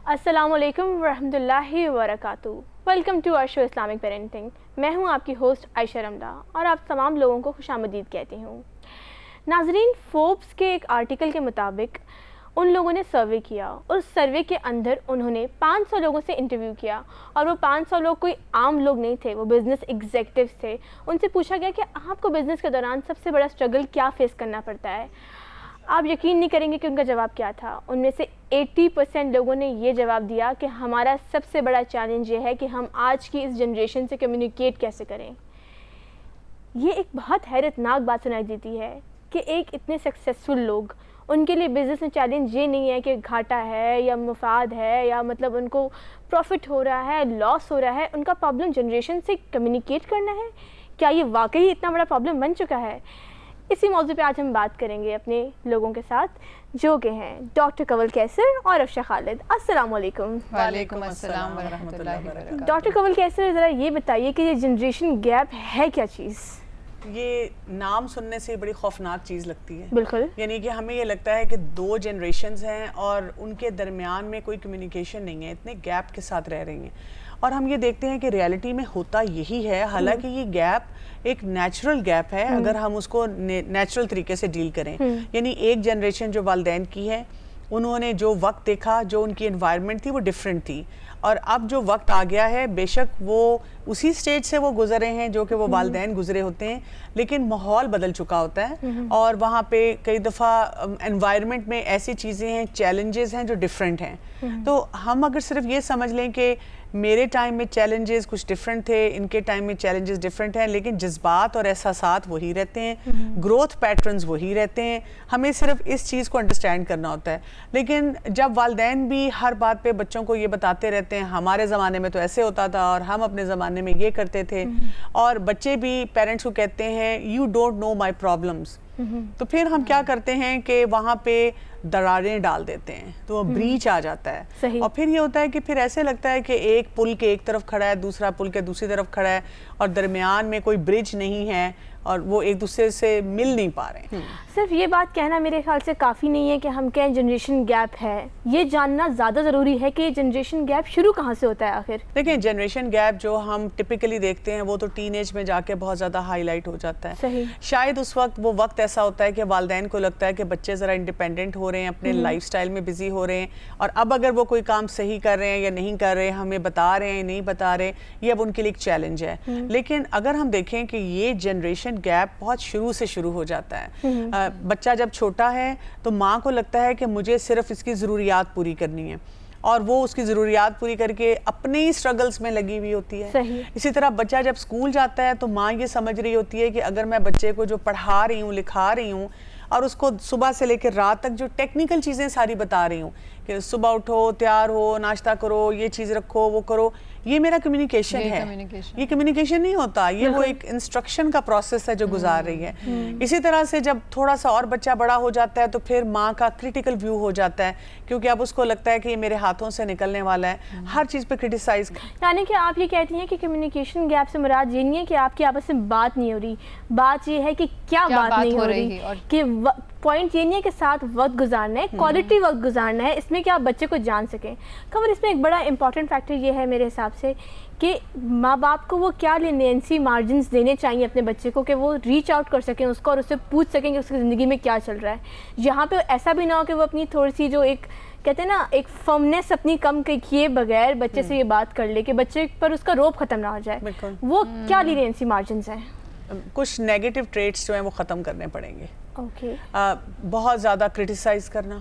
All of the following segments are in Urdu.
السلام علیکم ورحمۃ اللہ وبرکاتہ. Welcome to our show Islamic parenting. میں ہوں آپ کی ہوسٹ عائشہ رمدہ اور آپ تمام لوگوں کو خوش آمدید کہتی ہوں. ناظرین، فوربس کے ایک آرٹیکل کے مطابق ان لوگوں نے سروے کیا اور اس سروے کے اندر انہوں نے 500 لوگوں سے انٹرویو کیا اور وہ 500 لوگ کوئی عام لوگ نہیں تھے، وہ بزنس ایگزیکٹوز تھے. ان سے پوچھا گیا کہ آپ کو بزنس کے دوران سب سے بڑا اسٹرگل کیا فیس کرنا پڑتا ہے. آپ یقین نہیں کریں گے کہ ان کا جواب کیا تھا. ان میں سے 80% لوگوں نے یہ جواب دیا کہ ہمارا سب سے بڑا چیلنج یہ ہے کہ ہم آج کی اس جنریشن سے کمیونیکیٹ کیسے کریں. یہ ایک بہت حیرت ناک بات سنائی دیتی ہے کہ ایک اتنے سکسیزفل لوگ، ان کے لیے بزنس میں چیلنج یہ نہیں ہے کہ گھاٹا ہے یا مفاد ہے یا مطلب ان کو پروفٹ ہو رہا ہے، لاس ہو رہا ہے. ان کا پرابلم جنریشن سے کمیونیکیٹ کرنا ہے. کیا یہ واقعی اتنا بڑا پرابلم بن چکا ہے؟ اسی موضوع پہ آج ہم بات کریں گے اپنے لوگوں کے ساتھ جو کہ ہیں ڈاکٹر کنول کیسر اور افشا خالد. السلام علیکم. وعلیکم السلام ورحمۃ اللہ وبرکاتہ. ڈاکٹر کنول کیسر، ذرا یہ بتائیے کہ یہ جنریشن گیپ ہے کیا چیز؟ یہ نام سننے سے بڑی خوفناک چیز لگتی ہے. بالکل. یعنی کہ ہمیں یہ لگتا ہے کہ دو جنریشنز ہیں اور ان کے درمیان میں کوئی کمیونیکیشن نہیں ہے، اتنے گیپ کے ساتھ رہ رہی ہیں. اور ہم یہ دیکھتے ہیں کہ ریالٹی میں ہوتا یہی ہے. حالانکہ یہ گیپ ایک نیچرل گیپ ہے اگر ہم اس کو نیچرل طریقے سے ڈیل کریں. یعنی ایک جنریشن جو والدین کی ہے، انہوں نے جو وقت دیکھا، جو ان کی انوائرمنٹ تھی وہ ڈیفرنٹ تھی. اور اب جو وقت آ گیا ہے، بے شک وہ اسی سٹیج سے وہ گزرے ہیں جو کہ وہ والدین گزرے ہوتے ہیں، لیکن ماحول بدل چکا ہوتا ہے اور وہاں پہ کئی دفعہ انوائرمنٹ میں ایسی چیزیں ہیں، چیلنجز ہیں جو ڈیفرنٹ ہیں. تو ہم اگر صرف یہ سمجھ لیں کہ میرے ٹائم میں چیلنجز کچھ ڈیفرنٹ تھے، ان کے ٹائم میں چیلنجز ڈیفرنٹ ہیں، لیکن جذبات اور احساسات وہی رہتے ہیں، گروتھ پیٹرنز وہی رہتے ہیں. ہمیں صرف اس چیز کو انڈرسٹینڈ کرنا ہوتا ہے. لیکن جب والدین بھی ہر بات پہ بچوں کو یہ بتاتے رہتے ہیں ہمارے زمانے میں تو ایسے ہوتا تھا اور ہم اپنے زمانے میں یہ کرتے تھے، اور بچے بھی پیرنٹس کو کہتے ہیں you don't know my problems, تو پھر ہم کیا کرتے ہیں کہ وہاں پہ دراریں ڈال دیتے ہیں، تو بریچ آ جاتا ہے. اور پھر یہ ہوتا ہے کہ پھر ایسے لگتا ہے کہ ایک پل کے ایک طرف کھڑا ہے، دوسرا پل کے دوسری طرف کھڑا ہے اور درمیان میں کوئی برج نہیں ہے اور وہ ایک دوسرے سے مل نہیں پا رہے ہیں. صرف یہ بات کہنا میرے خیال سے کافی نہیں ہے کہ ہم کہیں جنریشن گیپ ہے. یہ جاننا زیادہ ضروری ہے کہ یہ جنریشن گیپ شروع کہاں سے ہوتا ہے آخر. دیکھیں، جنریشن گیپ جو ہم ٹپیکلی دیکھتے ہیں وہ تو ٹین ایج میں جا کے بہت زیادہ ہائی لائٹ ہو جاتا ہے. شاید اس وقت وہ وقت ایسا ہوتا ہے کہ والدین کو لگتا ہے کہ بچے ذرا انڈیپینڈنٹ ہو رہے ہیں، اپنے لائف سٹائل میں بزی ہو رہے ہیں، اور اب اگر وہ کوئی کام صحیح کر رہے ہیں یا نہیں کر رہے، ہمیں بتا رہے ہیں نہیں بتا رہے، یہ اب ان کے لیے ایک چیلنج ہے. لیکن اگر ہم دیکھیں کہ یہ جنریشن گیپ بہت شروع سے شروع ہو جاتا ہے. بچہ جب چھوٹا ہے تو ماں کو لگتا ہے کہ مجھے صرف اس کی ضروریات پوری کرنی ہے، اور وہ اس کی ضروریات پوری کر کے اپنے ہی سٹرگلز میں لگی ہوئی ہوتی ہے. اسی طرح بچہ جب اسکول جاتا ہے تو ماں یہ سمجھ رہی ہوتی ہے کہ اگر میں بچے کو جو پڑھا رہی ہوں، لکھا رہی ہوں، اور اس کو صبح سے لے کے رات تک جو ٹیکنیکل چیزیں ساری بتا رہی ہوں کہ صبح اٹھو، تیار ہو، ناشتہ کرو، یہ چیز رکھو، وہ کرو، یہ میرا کمیونیکیشن ہے. یہ کمیونیکیشن نہیں ہوتا، یہ وہ ایک انسٹرکشن کا پروسیس ہے جو گزار رہی ہے. اسی طرح سے جب تھوڑا سا اور بچہ بڑا ہو جاتا ہے تو پھر ماں کا کریٹیکل ویو ہو جاتا ہے، کیونکہ اب اس کو لگتا ہے کہ یہ میرے ہاتھوں سے نکلنے والا ہے، ہر چیز پہ کرٹیسائز. یعنی کہ آپ یہ کہتی ہیں کہ کمیونیکیشن گیپ سے مراد یہ نہیں ہے کہ آپ کی آپس میں بات نہیں ہو رہی، بات یہ ہے کہ کیا بات نہیں ہو رہی، کہ پوائنٹ یہ نہیں ہے کہ ساتھ وقت گزارنا ہے، کوالٹی وقت گزارنا ہے، اس میں کہ آپ بچے کو جان سکیں. خبر اس میں ایک بڑا امپورٹنٹ فیکٹر یہ ہے میرے حساب سے کہ ماں باپ کو وہ کیا لینینسی مارجنز دینے چاہیے اپنے بچے کو کہ وہ ریچ آؤٹ کر سکیں اس کو اور اس سے پوچھ سکیں کہ اس کی زندگی میں کیا چل رہا ہے. یہاں پہ ایسا بھی نہ ہو کہ وہ اپنی تھوڑی سی جو ایک کہتے ہیں نا ایک فرمنیس اپنی کم کیے بغیر بچے سے یہ بات کر لے کہ بچے پر اس کا روب ختم نہ ہو جائے. وہ کیا لینینسی مارجنز ہیں؟ کچھ نیگیٹو ٹریٹس جو ہیں وہ ختم کرنے پڑیں گے. بہت زیادہ کرٹیسائز کرنا،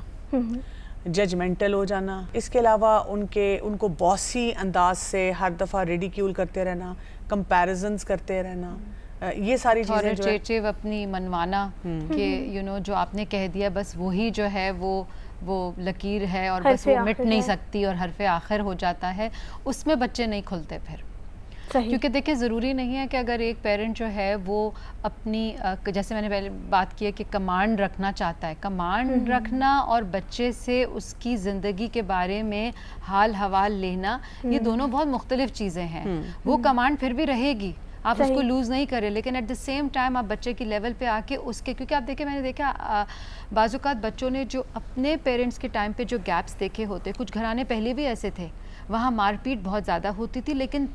ججمنٹل ہو جانا، اس کے علاوہ ان کو باسی انداز سے ہر دفعہ ریڈیکیول کرتے رہنا، کمپیریزنز کرتے رہنا، یہ ساری چیزیں جو ہے اپنی منوانا کہ جو آپ نے کہہ دیا بس وہی جو ہے وہ لکیر ہے اور بس وہ مٹ نہیں سکتی اور حرف آخر ہو جاتا ہے، اس میں بچے نہیں کھلتے پھر. کیونکہ دیکھیں ضروری نہیں ہے کہ اگر ایک پیرنٹ جو ہے وہ اپنی جیسے میں نے پہلے بات کی ہے کہ کمانڈ رکھنا چاہتا ہے، کمانڈ رکھنا اور بچے سے اس کی زندگی کے بارے میں حال حوال لینا، یہ دونوں بہت مختلف چیزیں ہیں. وہ کمانڈ پھر بھی رہے گی آپ اس کو لوز نہیں کریں، لیکن ایٹ دا سیم ٹائم آپ بچے کی لیول پہ آ کے اس کے، کیونکہ آپ دیکھیں میں نے دیکھا بعض اوقات بچوں نے جو اپنے پیرنٹس کے ٹائم پہ جو گیپس دیکھے ہوتے، کچھ گھرانے پہلے بھی ایسے تھے وہاں مار پیٹ بہت زیادہ ہوتی تھی لیکن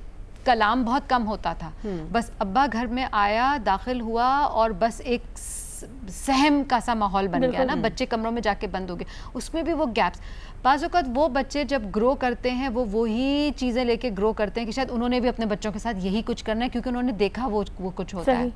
کلام بہت کم ہوتا تھا، بس ابا گھر میں آیا داخل ہوا اور بس ایک سہم کا سا ماحول بن گیا نا، بچے کمروں میں جا کے بند ہو گئے، اس میں بھی وہ گیپس. بعض اوقات وہ بچے جب گرو کرتے ہیں وہ وہی چیزیں لے کے گرو کرتے ہیں کہ شاید انہوں نے بھی اپنے بچوں کے ساتھ یہی کچھ کرنا ہے کیونکہ انہوں نے دیکھا وہ کچھ ہوتا ہے.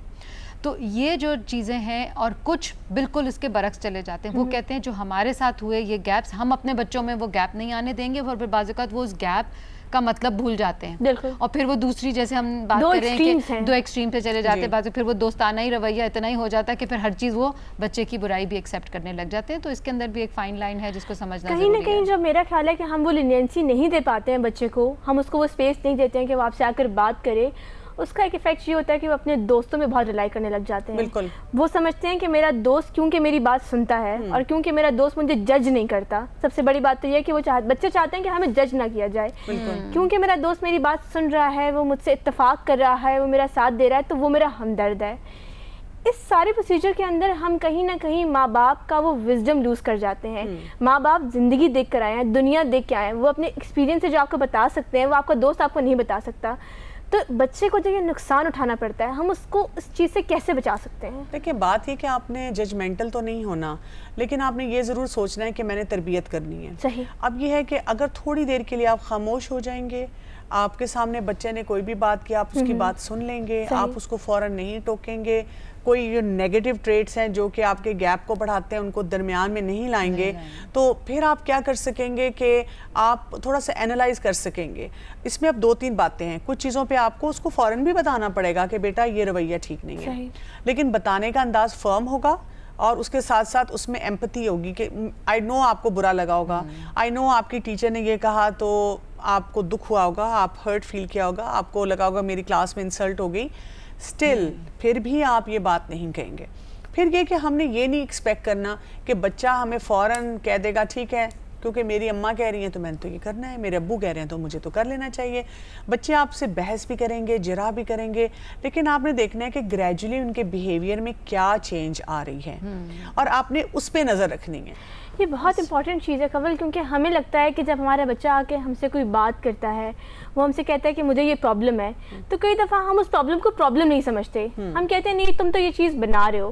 تو یہ جو چیزیں ہیں اور کچھ بالکل اس کے برعکس چلے جاتے ہیں. وہ کہتے ہیں جو ہمارے ساتھ ہوئے یہ گیپس ہم اپنے بچوں میں وہ گیپ نہیں آنے دیں گے، اور پھر بعض اوقات وہ اس گیپ کا مطلب بھول جاتے ہیں اور پھر وہ دوسری جیسے ہم بات کر رہے ہیں کہ دو ایکسٹریم پہ چلے جاتے ہیں بعض، پھر وہ دوستانہ ہی رویہ اتنا ہی ہو جاتا ہے کہ پھر ہر چیز وہ بچے کی برائی بھی ایکسیپٹ کرنے لگ جاتے ہیں. تو اس کے اندر بھی ایک فائن لائن ہے جس کو سمجھنا ضروری ہے. کہیں نہ کہیں جب میرا خیال ہے کہ ہم وہ لینینسی نہیں دے پاتے ہیں بچے کو، ہم اس کو وہ اسپیس نہیں دیتے ہیں کہ وہ آپ سے آ کر بات کرے، اس کا ایک ایفیکٹ یہ ہوتا ہے کہ وہ اپنے دوستوں میں بہت ریلائی کرنے لگ جاتے ہیں. بالکل وہ سمجھتے ہیں کہ میرا دوست کیونکہ میری بات سنتا ہے اور کیونکہ میرا دوست مجھے جج نہیں کرتا. سب سے بڑی بات تو یہ ہے کہ وہ بچے چاہتے ہیں کہ ہمیں جج نہ کیا جائے، کیونکہ میرا دوست میری بات سن رہا ہے، وہ مجھ سے اتفاق کر رہا ہے، وہ میرا ساتھ دے رہا ہے تو وہ میرا ہمدرد ہے. اس سارے پروسیجر کے اندر ہم کہیں نہ کہیں ماں باپ کا وہ وزڈم لوز کر جاتے ہیں. ماں باپ زندگی دیکھ کر آئے ہیں، دنیا دیکھ کے آئے ہیں، وہ اپنے ایکسپیرینس سے جو آپ کو بتا سکتے ہیں وہ آپ کا دوست آپ کو نہیں بتا سکتا. تو بچے کو جو یہ نقصان اٹھانا پڑتا ہے ہم اس کو اس چیز سے کیسے بچا سکتے ہیں؟ دیکھیں بات یہ کہ آپ نے ججمنٹل تو نہیں ہونا، لیکن آپ نے یہ ضرور سوچنا ہے کہ میں نے تربیت کرنی ہے. صحیح. اب یہ ہے کہ اگر تھوڑی دیر کے لیے آپ خاموش ہو جائیں گے، آپ کے سامنے بچے نے کوئی بھی بات کی آپ اس کی بات سن لیں گے، آپ اس کو فوراً نہیں ٹوکیں گے، کوئی جو نیگیٹو ٹریٹس ہیں جو کہ آپ کے گیپ کو بڑھاتے ہیں ان کو درمیان میں نہیں لائیں گے، تو پھر آپ کیا کر سکیں گے کہ آپ تھوڑا سا اینالائز کر سکیں گے. اس میں اب دو تین باتیں ہیں، کچھ چیزوں پہ آپ کو اس کو فوراً بھی بتانا پڑے گا کہ بیٹا یہ رویہ ٹھیک نہیں ہے، لیکن بتانے کا انداز فرم ہوگا اور اس کے ساتھ ساتھ اس میں ایمپتھی ہوگی کہ آئی نو آپ کو برا لگا ہوگا، آئی نو آپ کی ٹیچر نے یہ کہا تو آپ کو دکھ ہوا ہوگا، آپ ہرٹ فیل کیا ہوگا، آپ کو لگا ہوگا میری کلاس میں انسلٹ ہو گئی، سٹل پھر بھی آپ یہ بات نہیں کہیں گے. پھر یہ کہ ہم نے یہ نہیں ایکسپیکٹ کرنا کہ بچہ ہمیں فوراً کہہ دے گا ٹھیک ہے کیونکہ میری اماں کہہ رہی ہیں تو میں نے تو یہ کرنا ہے، میرے ابو کہہ رہے ہیں تو مجھے تو کر لینا چاہیے. بچے آپ سے بحث بھی کریں گے، جرح بھی کریں گے، لیکن آپ نے دیکھنا ہے کہ گریجولی ان کے بیہیویئر میں کیا چینج آ رہی ہے اور آپ نے اس پہ نظر رکھنی ہے. یہ بہت امپورٹنٹ چیز ہے کنول، کیونکہ ہمیں لگتا ہے کہ جب ہمارا بچہ آ کے ہم سے کوئی بات کرتا ہے، وہ ہم سے کہتا ہے کہ مجھے یہ پرابلم ہے، تو کئی دفعہ ہم اس پرابلم کو پرابلم نہیں سمجھتے، ہم کہتے ہیں نہیں تم تو یہ چیز بنا رہے ہو.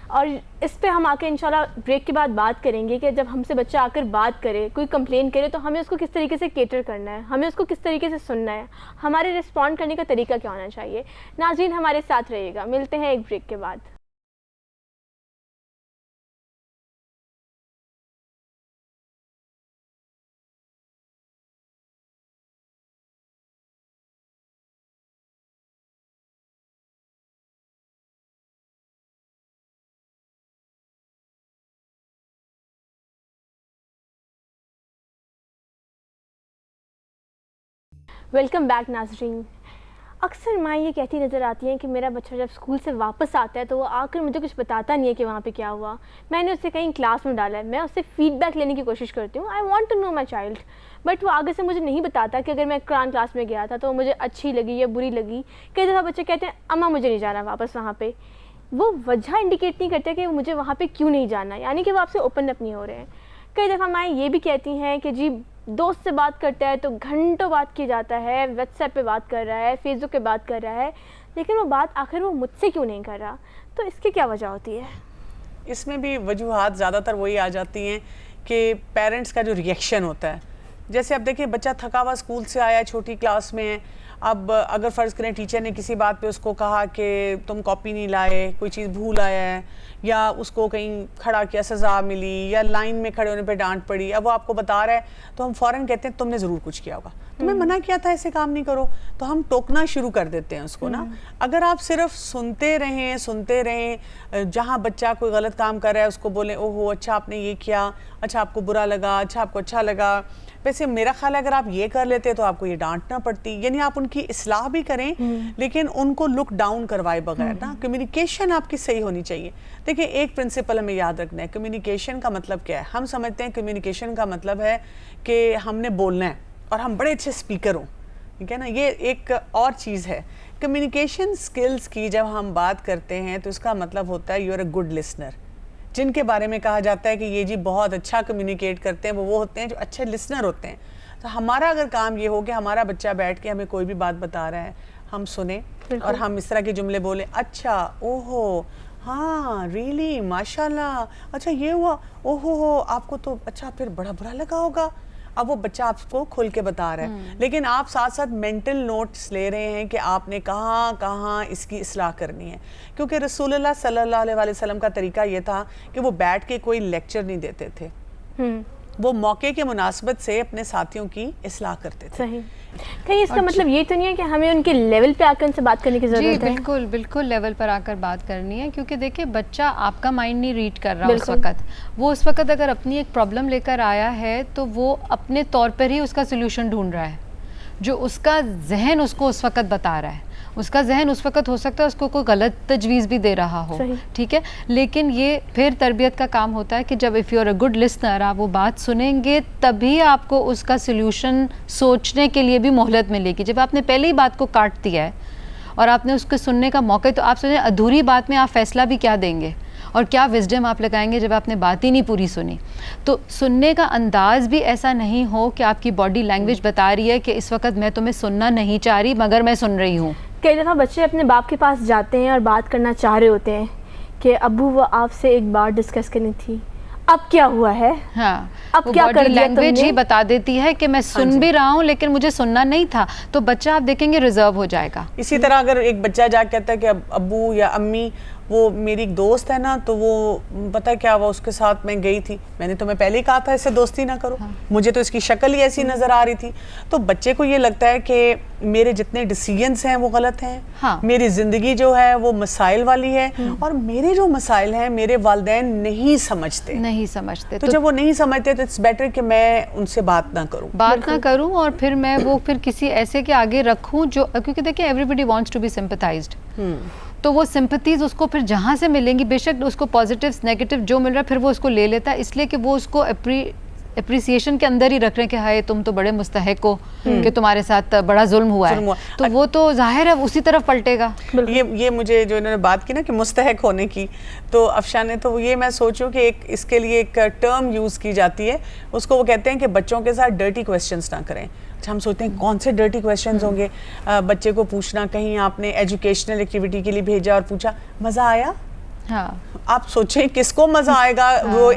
اور اس پہ ہم آ کے انشاءاللہ بریک کے بعد بات کریں گے کہ جب ہم سے بچہ آ کر بات کرے، کوئی کمپلین کرے تو ہمیں اس کو کس طریقے سے کیٹر کرنا ہے، ہمیں اس کو کس طریقے سے سننا ہے، ہمارے رسپونڈ کرنے کا طریقہ کیا ہونا چاہیے. ناظرین ہمارے ساتھ رہیے گا، ملتے ہیں ایک بریک کے بعد. ویلکم بیک ناظرین. اکثر ماں یہ کہتی نظر آتی ہیں کہ میرا بچہ جب اسکول سے واپس آتا ہے تو وہ آ کر مجھے کچھ بتاتا نہیں ہے کہ وہاں پہ کیا ہوا. میں نے اسے کہیں کلاس میں ڈالا ہے، میں اس سے فیڈ بیک لینے کی کوشش کرتی ہوں، I want to know my child, but وہ آگے سے مجھے نہیں بتاتا کہ اگر میں قرآن کلاس میں گیا تھا تو مجھے اچھی لگی یا بری لگی. کئی دفعہ بچے کہتے ہیں اماں مجھے نہیں جانا واپس وہاں پہ، وہ وجہ انڈیکیٹ نہیں کرتے کہ مجھے وہاں پہ کیوں نہیں جانا، یعنی کہ وہ آپ سے اوپن اپ نہیں ہو رہے ہیں. کئی دفعہ مائیں یہ بھی کہتی ہیں کہ جی دوست سے بات کرتا ہے تو گھنٹوں بات کی جاتا ہے، واٹس ایپ پہ بات کر رہا ہے، فیس بک پہ بات کر رہا ہے، لیکن وہ بات آخر وہ مجھ سے کیوں نہیں کر رہا. تو اس کی کیا وجہ ہوتی ہے؟ اس میں بھی وجوہات زیادہ تر وہی آ جاتی ہیں کہ پیرنٹس کا جو ریئیکشن ہوتا ہے. جیسے اب دیکھیں بچہ تھکا ہوا اسکول سے آیا، چھوٹی کلاس میں ہے، اب اگر فرض کریں ٹیچر نے کسی بات پہ اس کو کہا کہ تم کاپی نہیں لائے، کوئی چیز بھول آیا ہے، یا اس کو کہیں کھڑا کیا سزا ملی، یا لائن میں کھڑے ہونے پہ ڈانٹ پڑی، اب وہ آپ کو بتا رہا ہے تو ہم فوراً کہتے ہیں تم نے ضرور کچھ کیا ہوگا، تمہیں منع کیا تھا ایسے کام نہیں کرو، تو ہم ٹوکنا شروع کر دیتے ہیں اس کو نا. اگر آپ صرف سنتے رہیں، جہاں بچہ کوئی غلط کام کر رہا ہے اس کو بولیں اوہ ہو اچھا آپ نے یہ کیا، اچھا آپ کو برا لگا، اچھا آپ کو اچھا لگا. ویسے میرا خیال ہے اگر آپ یہ کر لیتے تو آپ کو یہ ڈانٹ نہ پڑتی، یعنی آپ ان کی اصلاح بھی کریں لیکن ان کو لک ڈاؤن کروائے بغیر نا. کمیونیکیشن آپ کی صحیح ہونی چاہیے. دیکھیں ایک پرنسپل ہمیں یاد رکھنا ہے، کمیونیکیشن کا مطلب کیا ہے. ہم سمجھتے ہیں کمیونیکیشن کا مطلب ہے کہ ہم نے بولنا ہے اور ہم بڑے اچھے اسپیکر ہوں، ٹھیک ہے نا. یہ ایک اور چیز ہے. کمیونیکیشن سکلز کی جب ہم بات کرتے ہیں تو اس کا مطلب ہوتا ہے you are a good listener. جن کے بارے میں کہا جاتا ہے کہ یہ جی بہت اچھا کمیونیکیٹ کرتے ہیں, وہ ہوتے ہیں جو اچھے لسنر ہوتے ہیں. تو ہمارا اگر کام یہ ہو کہ ہمارا بچہ بیٹھ کے ہمیں کوئی بھی بات بتا رہا ہے, ہم سنیں اور ہم اس طرح کے جملے بولیں, اچھا اوہو ہاں ریلی ماشاء اللہ, اچھا یہ ہوا, اوہو آپ کو تو اچھا پھر بڑا برا لگا ہوگا. اب وہ بچہ آپ کو کھل کے بتا رہا ہے, لیکن آپ ساتھ ساتھ مینٹل نوٹس لے رہے ہیں کہ آپ نے کہاں کہاں اس کی اصلاح کرنی ہے. کیونکہ رسول اللہ صلی اللہ علیہ وسلم کا طریقہ یہ تھا کہ وہ بیٹھ کے کوئی لیکچر نہیں دیتے تھے, وہ موقع کے مناسبت سے اپنے ساتھیوں کی اصلاح کرتے تھے. صحیح. کہیں اس کا مطلب یہ تو نہیں ہے کہ ہمیں ان کے لیول پہ آ کر ان سے بات کرنے کی ضرورت ہے؟ جی بالکل بالکل لیول پر آ کر بات کرنی ہے, کیونکہ دیکھیں بچہ آپ کا مائنڈ نہیں ریڈ کر رہا اس وقت. وہ اس وقت اگر اپنی ایک پرابلم لے کر آیا ہے تو وہ اپنے طور پر ہی اس کا سلوشن ڈھونڈ رہا ہے, جو اس کا ذہن اس کو اس وقت بتا رہا ہے. اس کا ذہن اس وقت ہو سکتا ہے اس کو کوئی غلط تجویز بھی دے رہا ہو, ٹھیک ہے, لیکن یہ پھر تربیت کا کام ہوتا ہے کہ جب if you are a good listener, آپ وہ بات سنیں گے تبھی آپ کو اس کا سلیوشن سوچنے کے لیے بھی مہلت ملے گی. جب آپ نے پہلے ہی بات کو کاٹ دیا ہے اور آپ نے اس کو سننے کا موقع, تو آپ سوچیں ادھوری بات میں آپ فیصلہ بھی کیا دیں گے اور کیا وزڈم آپ لگائیں گے جب آپ نے بات ہی نہیں پوری سنی. تو سننے کا انداز بھی ایسا نہیں ہو کہ آپ کی باڈی لینگویج بتا رہی ہے کہ اس وقت میں تمہیں سننا نہیں چاہ رہی مگر میں سن رہی ہوں. کئی دفعہ بچے اپنے باپ کے پاس جاتے ہیں اور بات کرنا چاہ رہے ہوتے ہیں کہ ابو وہ آپ سے ایک بات ڈسکس کرنی تھی, اب کیا ہوا ہے, ہاں اب کیا کر دیا لینگویج ہی بتا دیتی ہے کہ میں سن بھی رہا ہوں لیکن مجھے سننا نہیں تھا. تو بچہ آپ دیکھیں گے ریزرو ہو جائے گا. اسی طرح اگر ایک بچہ جا کے کہتا ہے کہ ابو یا امی وہ میری ایک دوست ہے نا, تو وہ پتہ ہے کیا ہوا, اس کے ساتھ میں گئی تھی, میں نے تمہیں پہلے ہی کہا تھا اس سے دوستی نہ کرو, مجھے تو اس کی شکل ہی ایسی نظر آ رہی تھی. تو بچے کو یہ لگتا ہے کہ میرے جتنے ڈیسیژنز ہیں وہ غلط ہیں, میری زندگی جو ہے وہ مسائل والی ہے, اور میرے جو مسائل ہیں میرے والدین نہیں سمجھتے. تو جب وہ نہیں سمجھتے تو اٹس بیٹر کہ میں ان سے بات نہ کروں اور پھر میں وہ پھر کسی ایسے کے آگے رکھوں جو, کیونکہ دیکھیں everybody wants to be sympathized, تو وہ سمپتھیز اس کو پھر جہاں سے ملیں گی, بے شک اس کو پازیٹیوز نیگیٹو جو مل رہا ہے پھر وہ اس کو لے لیتا ہے, اس لیے کہ وہ اس کو اپریسیشن کے اندر ہی رکھ رہے ہیں کہ ہائے تم تو بڑے مستحق ہو کہ تمہارے ساتھ بڑا ظلم ہوا ہے, تو وہ تو ظاہر ہے اسی طرف پلٹے گا. یہ مجھے جو انہوں نے بات کی نا کہ مستحق ہونے کی, تو افشاں نے تو یہ میں سوچوں کہ اس کے لیے ایک ٹرم یوز کی جاتی ہے, اس کو وہ کہتے ہیں کہ بچوں کے ساتھ ڈرٹی کویسچنز نہ کریں. ہم سوچتے ہیں کون سے ڈرٹی کویسچنز ہوں گے, بچے کو پوچھنا, کہیں آپ نے ایجوکیشنل ایکٹیویٹی کے لیے بھیجا اور پوچھا مزہ آیا, آپ سوچیں کس کو مزہ آئے گا, وہ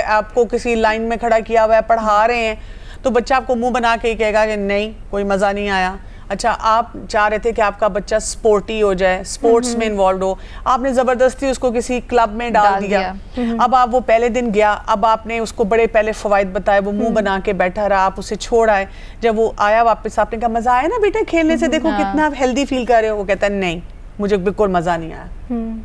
آپ کو کسی لائن میں کھڑا کیا ہوا ہے, پڑھا رہے ہیں, تو بچہ آپ کو منہ بنا کے ہی کہے گا کہ نہیں کوئی مزہ نہیں آیا. اچھا آپ چاہ رہے تھے کہ آپ کا بچہ سپورٹی ہو جائے, سپورٹس میں انوالوڈ ہو, آپ نے زبردستی اس کو کسی کلب میں ڈال دیا, اب آپ وہ پہلے دن گیا, اب آپ نے اس کو بڑے پہلے فوائد بتائے, وہ منہ بنا کے بیٹھا رہا, آپ اسے چھوڑ آئے, جب وہ آیا واپس آپ نے کہا مزہ آیا نا بیٹا کھیلنے سے, دیکھو کتنا آپ ہیلدی فیل کر رہے ہو, وہ کہتا ہے نہیں مجھے بالکل مزہ نہیں آیا.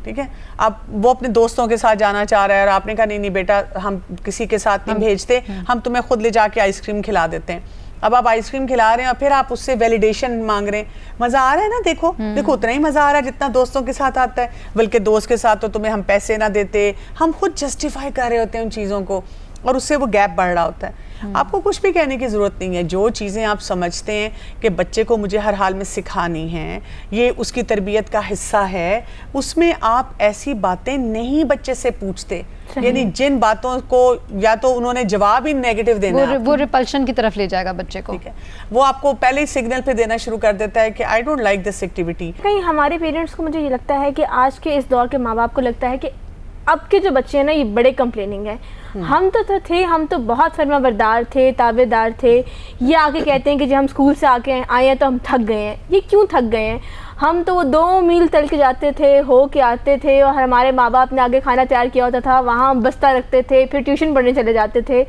ٹھیک ہے, اب وہ اپنے دوستوں کے ساتھ جانا چاہ رہا ہے اور آپ نے کہا نہیں بیٹا ہم کسی کے ساتھ نہیں بھیجتے, ہم تمہیں خود لے جا کے آئس کریم کھلا دیتے ہیں. اب آپ آئس کریم کھلا رہے ہیں اور پھر آپ اس سے ویلیڈیشن مانگ رہے ہیں, مزہ آ رہا ہے نا, دیکھو اتنا ہی مزہ آ رہا ہے جتنا دوستوں کے ساتھ آتا ہے, بلکہ دوست کے ساتھ تو تمہیں ہم پیسے نہ دیتے, ہم خود جسٹیفائی کر رہے ہوتے ہیں ان چیزوں کو, اور اس سے وہ گیپ بڑھ رہا ہوتا ہے. آپ کو کچھ بھی کہنے کی ضرورت نہیں ہے, جو چیزیں آپ سمجھتے ہیں کہ بچے کو مجھے ہر حال میں سکھانی ہیں, یہ اس کی تربیت کا حصہ ہے, اس میں آپ ایسی باتیں نہیں بچے سے پوچھتے, یعنی جن باتوں کو یا تو انہوں نے جواب ہی نیگیٹو دینا ہے, وہ ریپلشن کی طرف لے جائے گا بچے کو. ٹھیک ہے, وہ آپ کو پہلے ہی سگنل پہ دینا شروع کر دیتا ہے کہ I don't like this activity. کہیں ہمارے پیرنٹس کو مجھے یہ لگتا ہے کہ آج کے اس دور کے ماں باپ کو لگتا ہے کہ اب کے جو بچے ہیں نا یہ بڑے کمپلیننگ ہیں, ہم تو تھے, ہم تو بہت فرما بردار تھے, تابع دار تھے, یہ آ کے کہتے ہیں کہ جب ہم اسکول سے آئے ہیں تو ہم تھک گئے ہیں. یہ کیوں تھک گئے ہیں, ہم تو وہ 2 میل چل کے جاتے تھے, ہو کے آتے تھے, اور ہمارے ماں باپ نے آگے کھانا تیار کیا ہوتا تھا, وہاں ہم بستہ رکھتے تھے, پھر ٹیوشن پڑھنے چلے جاتے تھے.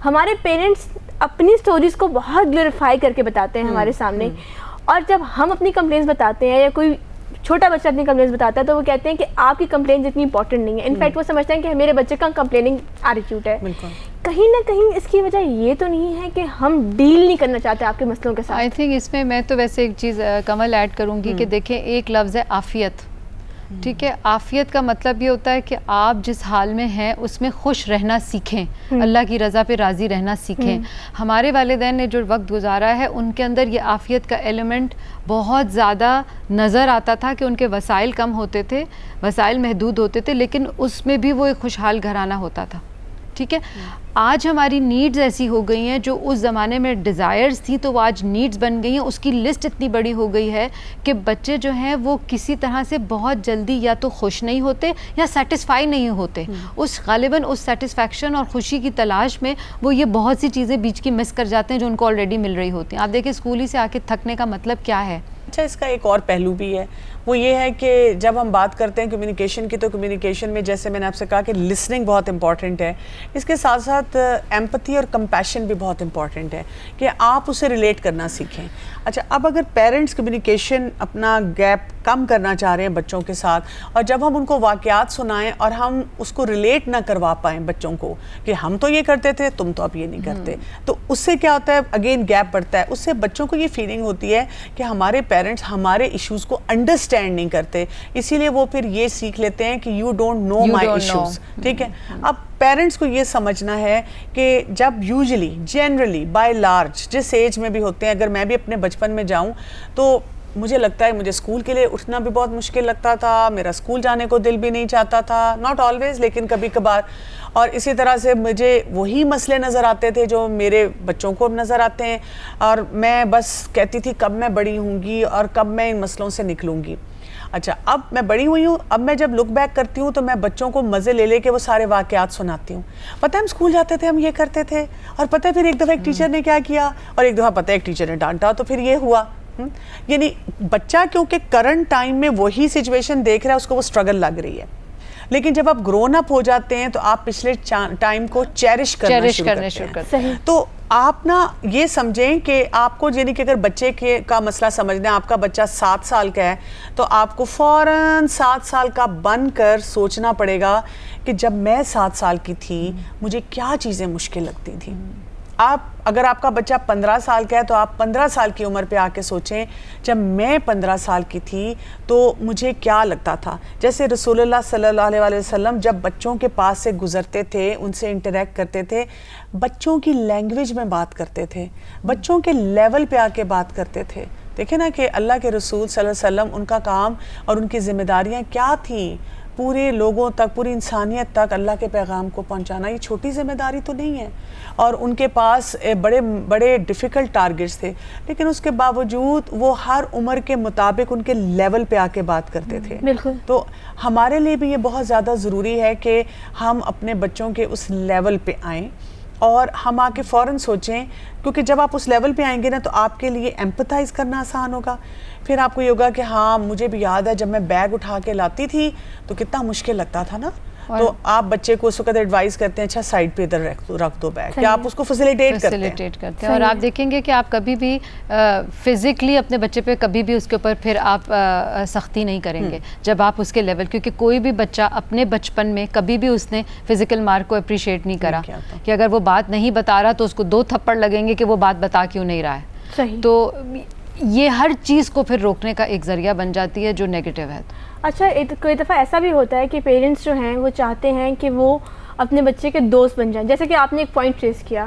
ہمارے پیرنٹس اپنی سٹوریز کو بہت گلوریفائی کر کے بتاتے ہیں ہمارے سامنے, اور جب ہم اپنی کمپلینس بتاتے ہیں یا کوئی چھوٹا بچہ اپنی کمپلینس بتاتا ہے تو وہ کہتے ہیں کہ آپ کی کمپلین اتنی امپورٹنٹ نہیں ہے. انفیکٹ وہ سمجھتے ہیں کہ میرے بچے کا کمپلیننگ ایٹیٹیوڈ ہے. کہیں نہ کہیں اس کی وجہ یہ تو نہیں ہے کہ ہم ڈیل نہیں کرنا چاہتے آپ کے مسئلوں کے ساتھ. آئی تھنک اس میں تو ویسے ایک چیز کمل ایڈ کروں گی کہ دیکھیں ایک لفظ ہے عافیت, ٹھیک ہے. عافیت کا مطلب یہ ہوتا ہے کہ آپ جس حال میں ہیں اس میں خوش رہنا سیکھیں, اللہ کی رضا پہ راضی رہنا سیکھیں. ہمارے والدین نے جو وقت گزارا ہے ان کے اندر یہ عافیت کا ایلیمنٹ بہت زیادہ نظر آتا تھا کہ ان کے وسائل کم ہوتے تھے, وسائل محدود ہوتے تھے, لیکن اس میں بھی وہ ایک خوشحال گھرانہ ہوتا تھا. ٹھیک ہے. آج ہماری نیڈز ایسی ہو گئی ہیں, جو اس زمانے میں ڈیزائرز تھیں تو وہ آج نیڈز بن گئی ہیں. اس کی لسٹ اتنی بڑی ہو گئی ہے کہ بچے جو ہیں وہ کسی طرح سے بہت جلدی یا تو خوش نہیں ہوتے یا سیٹسفائی نہیں ہوتے. اس غالباً اس سیٹسفیکشن اور خوشی کی تلاش میں وہ یہ بہت سی چیزیں بیچ کی مس کر جاتے ہیں جو ان کو آلریڈی مل رہی ہوتی ہیں. آپ دیکھیں اسکول ہی سے آ کے تھکنے کا مطلب کیا ہے. اچھا, اس کا ایک اور پہلو بھی ہے, وہ یہ ہے کہ جب ہم بات کرتے ہیں کمیونیکیشن کی, تو کمیونیکیشن میں جیسے میں نے آپ سے کہا کہ لسننگ بہت امپورٹنٹ ہے, اس کے ساتھ ساتھ ایمپتھی اور کمپیشن بھی بہت امپورٹنٹ ہے کہ آپ اسے ریلیٹ کرنا سیکھیں. اچھا, اب اگر پیرنٹس کمیونیکیشن اپنا گیپ کم کرنا چاہ رہے ہیں بچوں کے ساتھ, اور جب ہم ان کو واقعات سنائیں اور ہم اس کو ریلیٹ نہ کروا پائیں بچوں کو کہ ہم تو یہ کرتے تھے, تم تو اب یہ نہیں کرتے, تو اس سے کیا ہوتا ہے, اگین گیپ بڑھتا ہے. اس سے بچوں کو یہ فیلنگ ہوتی ہے کہ ہمارے پیرنٹس ہمارے ایشوز کو انڈرسٹینڈ نہیں کرتے, اسی لیے وہ پھر یہ سیکھ لیتے ہیں کہ you don't know my issues. ٹھیک ہے. اب پیرنٹس کو یہ سمجھنا ہے کہ جب یوزلی جنرلی بائی لارج جس ایج میں بھی ہوتے ہیں, اگر میں بھی اپنے بچپن میں جاؤں تو مجھے لگتا ہے مجھے اسکول کے لیے اٹھنا بھی بہت مشکل لگتا تھا, میرا اسکول جانے کو دل بھی نہیں چاہتا تھا, ناٹ آلویز لیکن کبھی کبھار. اور اسی طرح سے مجھے وہی مسئلے نظر آتے تھے جو میرے بچوں کو نظر آتے ہیں, اور میں بس کہتی تھی کب میں بڑی ہوں گی اور کب میں ان مسئلوں سے نکلوں گی. اچھا, اب میں بڑی ہوئی ہوں, اب میں جب لک بیک کرتی ہوں تو میں بچوں کو مزے لے کے وہ سارے واقعات سناتی ہوں. پتہ ہے ہم اسکول جاتے تھے, ہم یہ کرتے تھے, اور پتہ ہے پھر ایک دفعہ ایک ٹیچر نے کیا کیا, اور ایک دفعہ پتہ ہے ایک ٹیچر نے ڈانٹا تو پھر یہ ہوا. یعنی بچہ کیونکہ کرنٹ ٹائم میں وہی سچویشن دیکھ رہا ہے, اس کو وہ اسٹرگل لگ رہی ہے. لیکن جب آپ گرون اپ ہو جاتے ہیں تو آپ پچھلے ٹائم کو چیرش کرنا شروع کرتے ہیں. تو آپ نا یہ سمجھیں کہ آپ کو, یعنی کہ اگر بچے کا مسئلہ سمجھنا ہے, آپ کا بچہ 7 سال کا ہے, تو آپ کو فوراً 7 سال کا بن کر سوچنا پڑے گا کہ جب میں 7 سال کی تھی مجھے کیا چیزیں مشکل لگتی تھیں. آپ اگر آپ کا بچہ 15 سال کا ہے تو آپ 15 سال کی عمر پہ آ کے سوچیں جب میں 15 سال کی تھی تو مجھے کیا لگتا تھا. جیسے رسول اللہ صلی اللہ علیہ وسلم جب بچوں کے پاس سے گزرتے تھے, ان سے انٹریکٹ کرتے تھے, بچوں کی لینگویج میں بات کرتے تھے, بچوں کے لیول پہ آ کے بات کرتے تھے. دیکھیں نا کہ اللہ کے رسول صلی اللہ علیہ وسلم, ان کا کام اور ان کی ذمہ داریاں کیا تھیں, پورے لوگوں تک, پوری انسانیت تک اللہ کے پیغام کو پہنچانا. یہ چھوٹی ذمہ داری تو نہیں ہے. اور ان کے پاس بڑے بڑے ڈیفیکلٹ ٹارگٹس تھے, لیکن اس کے باوجود وہ ہر عمر کے مطابق ان کے لیول پہ آ کے بات کرتے تھے. بالکل. تو ہمارے لیے بھی یہ بہت زیادہ ضروری ہے کہ ہم اپنے بچوں کے اس لیول پہ آئیں اور ہم آ کے فوراً سوچیں, کیونکہ جب آپ اس لیول پہ آئیں گے نا تو آپ کے لیے ایمپتھائز کرنا آسان ہوگا. پھر آپ کو یہ ہوگا کہ ہاں مجھے بھی یاد ہے جب میں بیگ اٹھا کے لاتی تھی تو کتنا مشکل لگتا تھا نا. تو آپ بچے کو اس وقت ایڈوائز کرتے ہیں اچھا سائڈ پہ ادھر رکھ دو بیگ, کہ آپ اس کو فیسیلیٹیٹ کرتے ہیں. اور آپ دیکھیں گے کہ آپ کبھی بھی فزیکلی اپنے بچے پہ کبھی بھی اس کے اوپر پھر آپ سختی نہیں کریں گے جب آپ اس کے لیول, کیونکہ کوئی بھی بچہ اپنے بچپن میں کبھی بھی اس نے فزیکل مارک کو اپریشیٹ نہیں کرا کہ اگر وہ بات نہیں بتا رہا تو اس کو 2 تھپڑ لگیں گے کہ وہ بات بتا کیوں نہیں رہا ہے. تو یہ ہر چیز کو پھر روکنے کا ایک ذریعہ بن جاتی ہے جو نیگیٹو ہے. اچھا, کوئی دفعہ ایسا بھی ہوتا ہے کہ پیرنٹس جو ہیں وہ چاہتے ہیں کہ وہ اپنے بچے کے دوست بن جائیں, جیسے کہ آپ نے ایک پوائنٹ ریز کیا,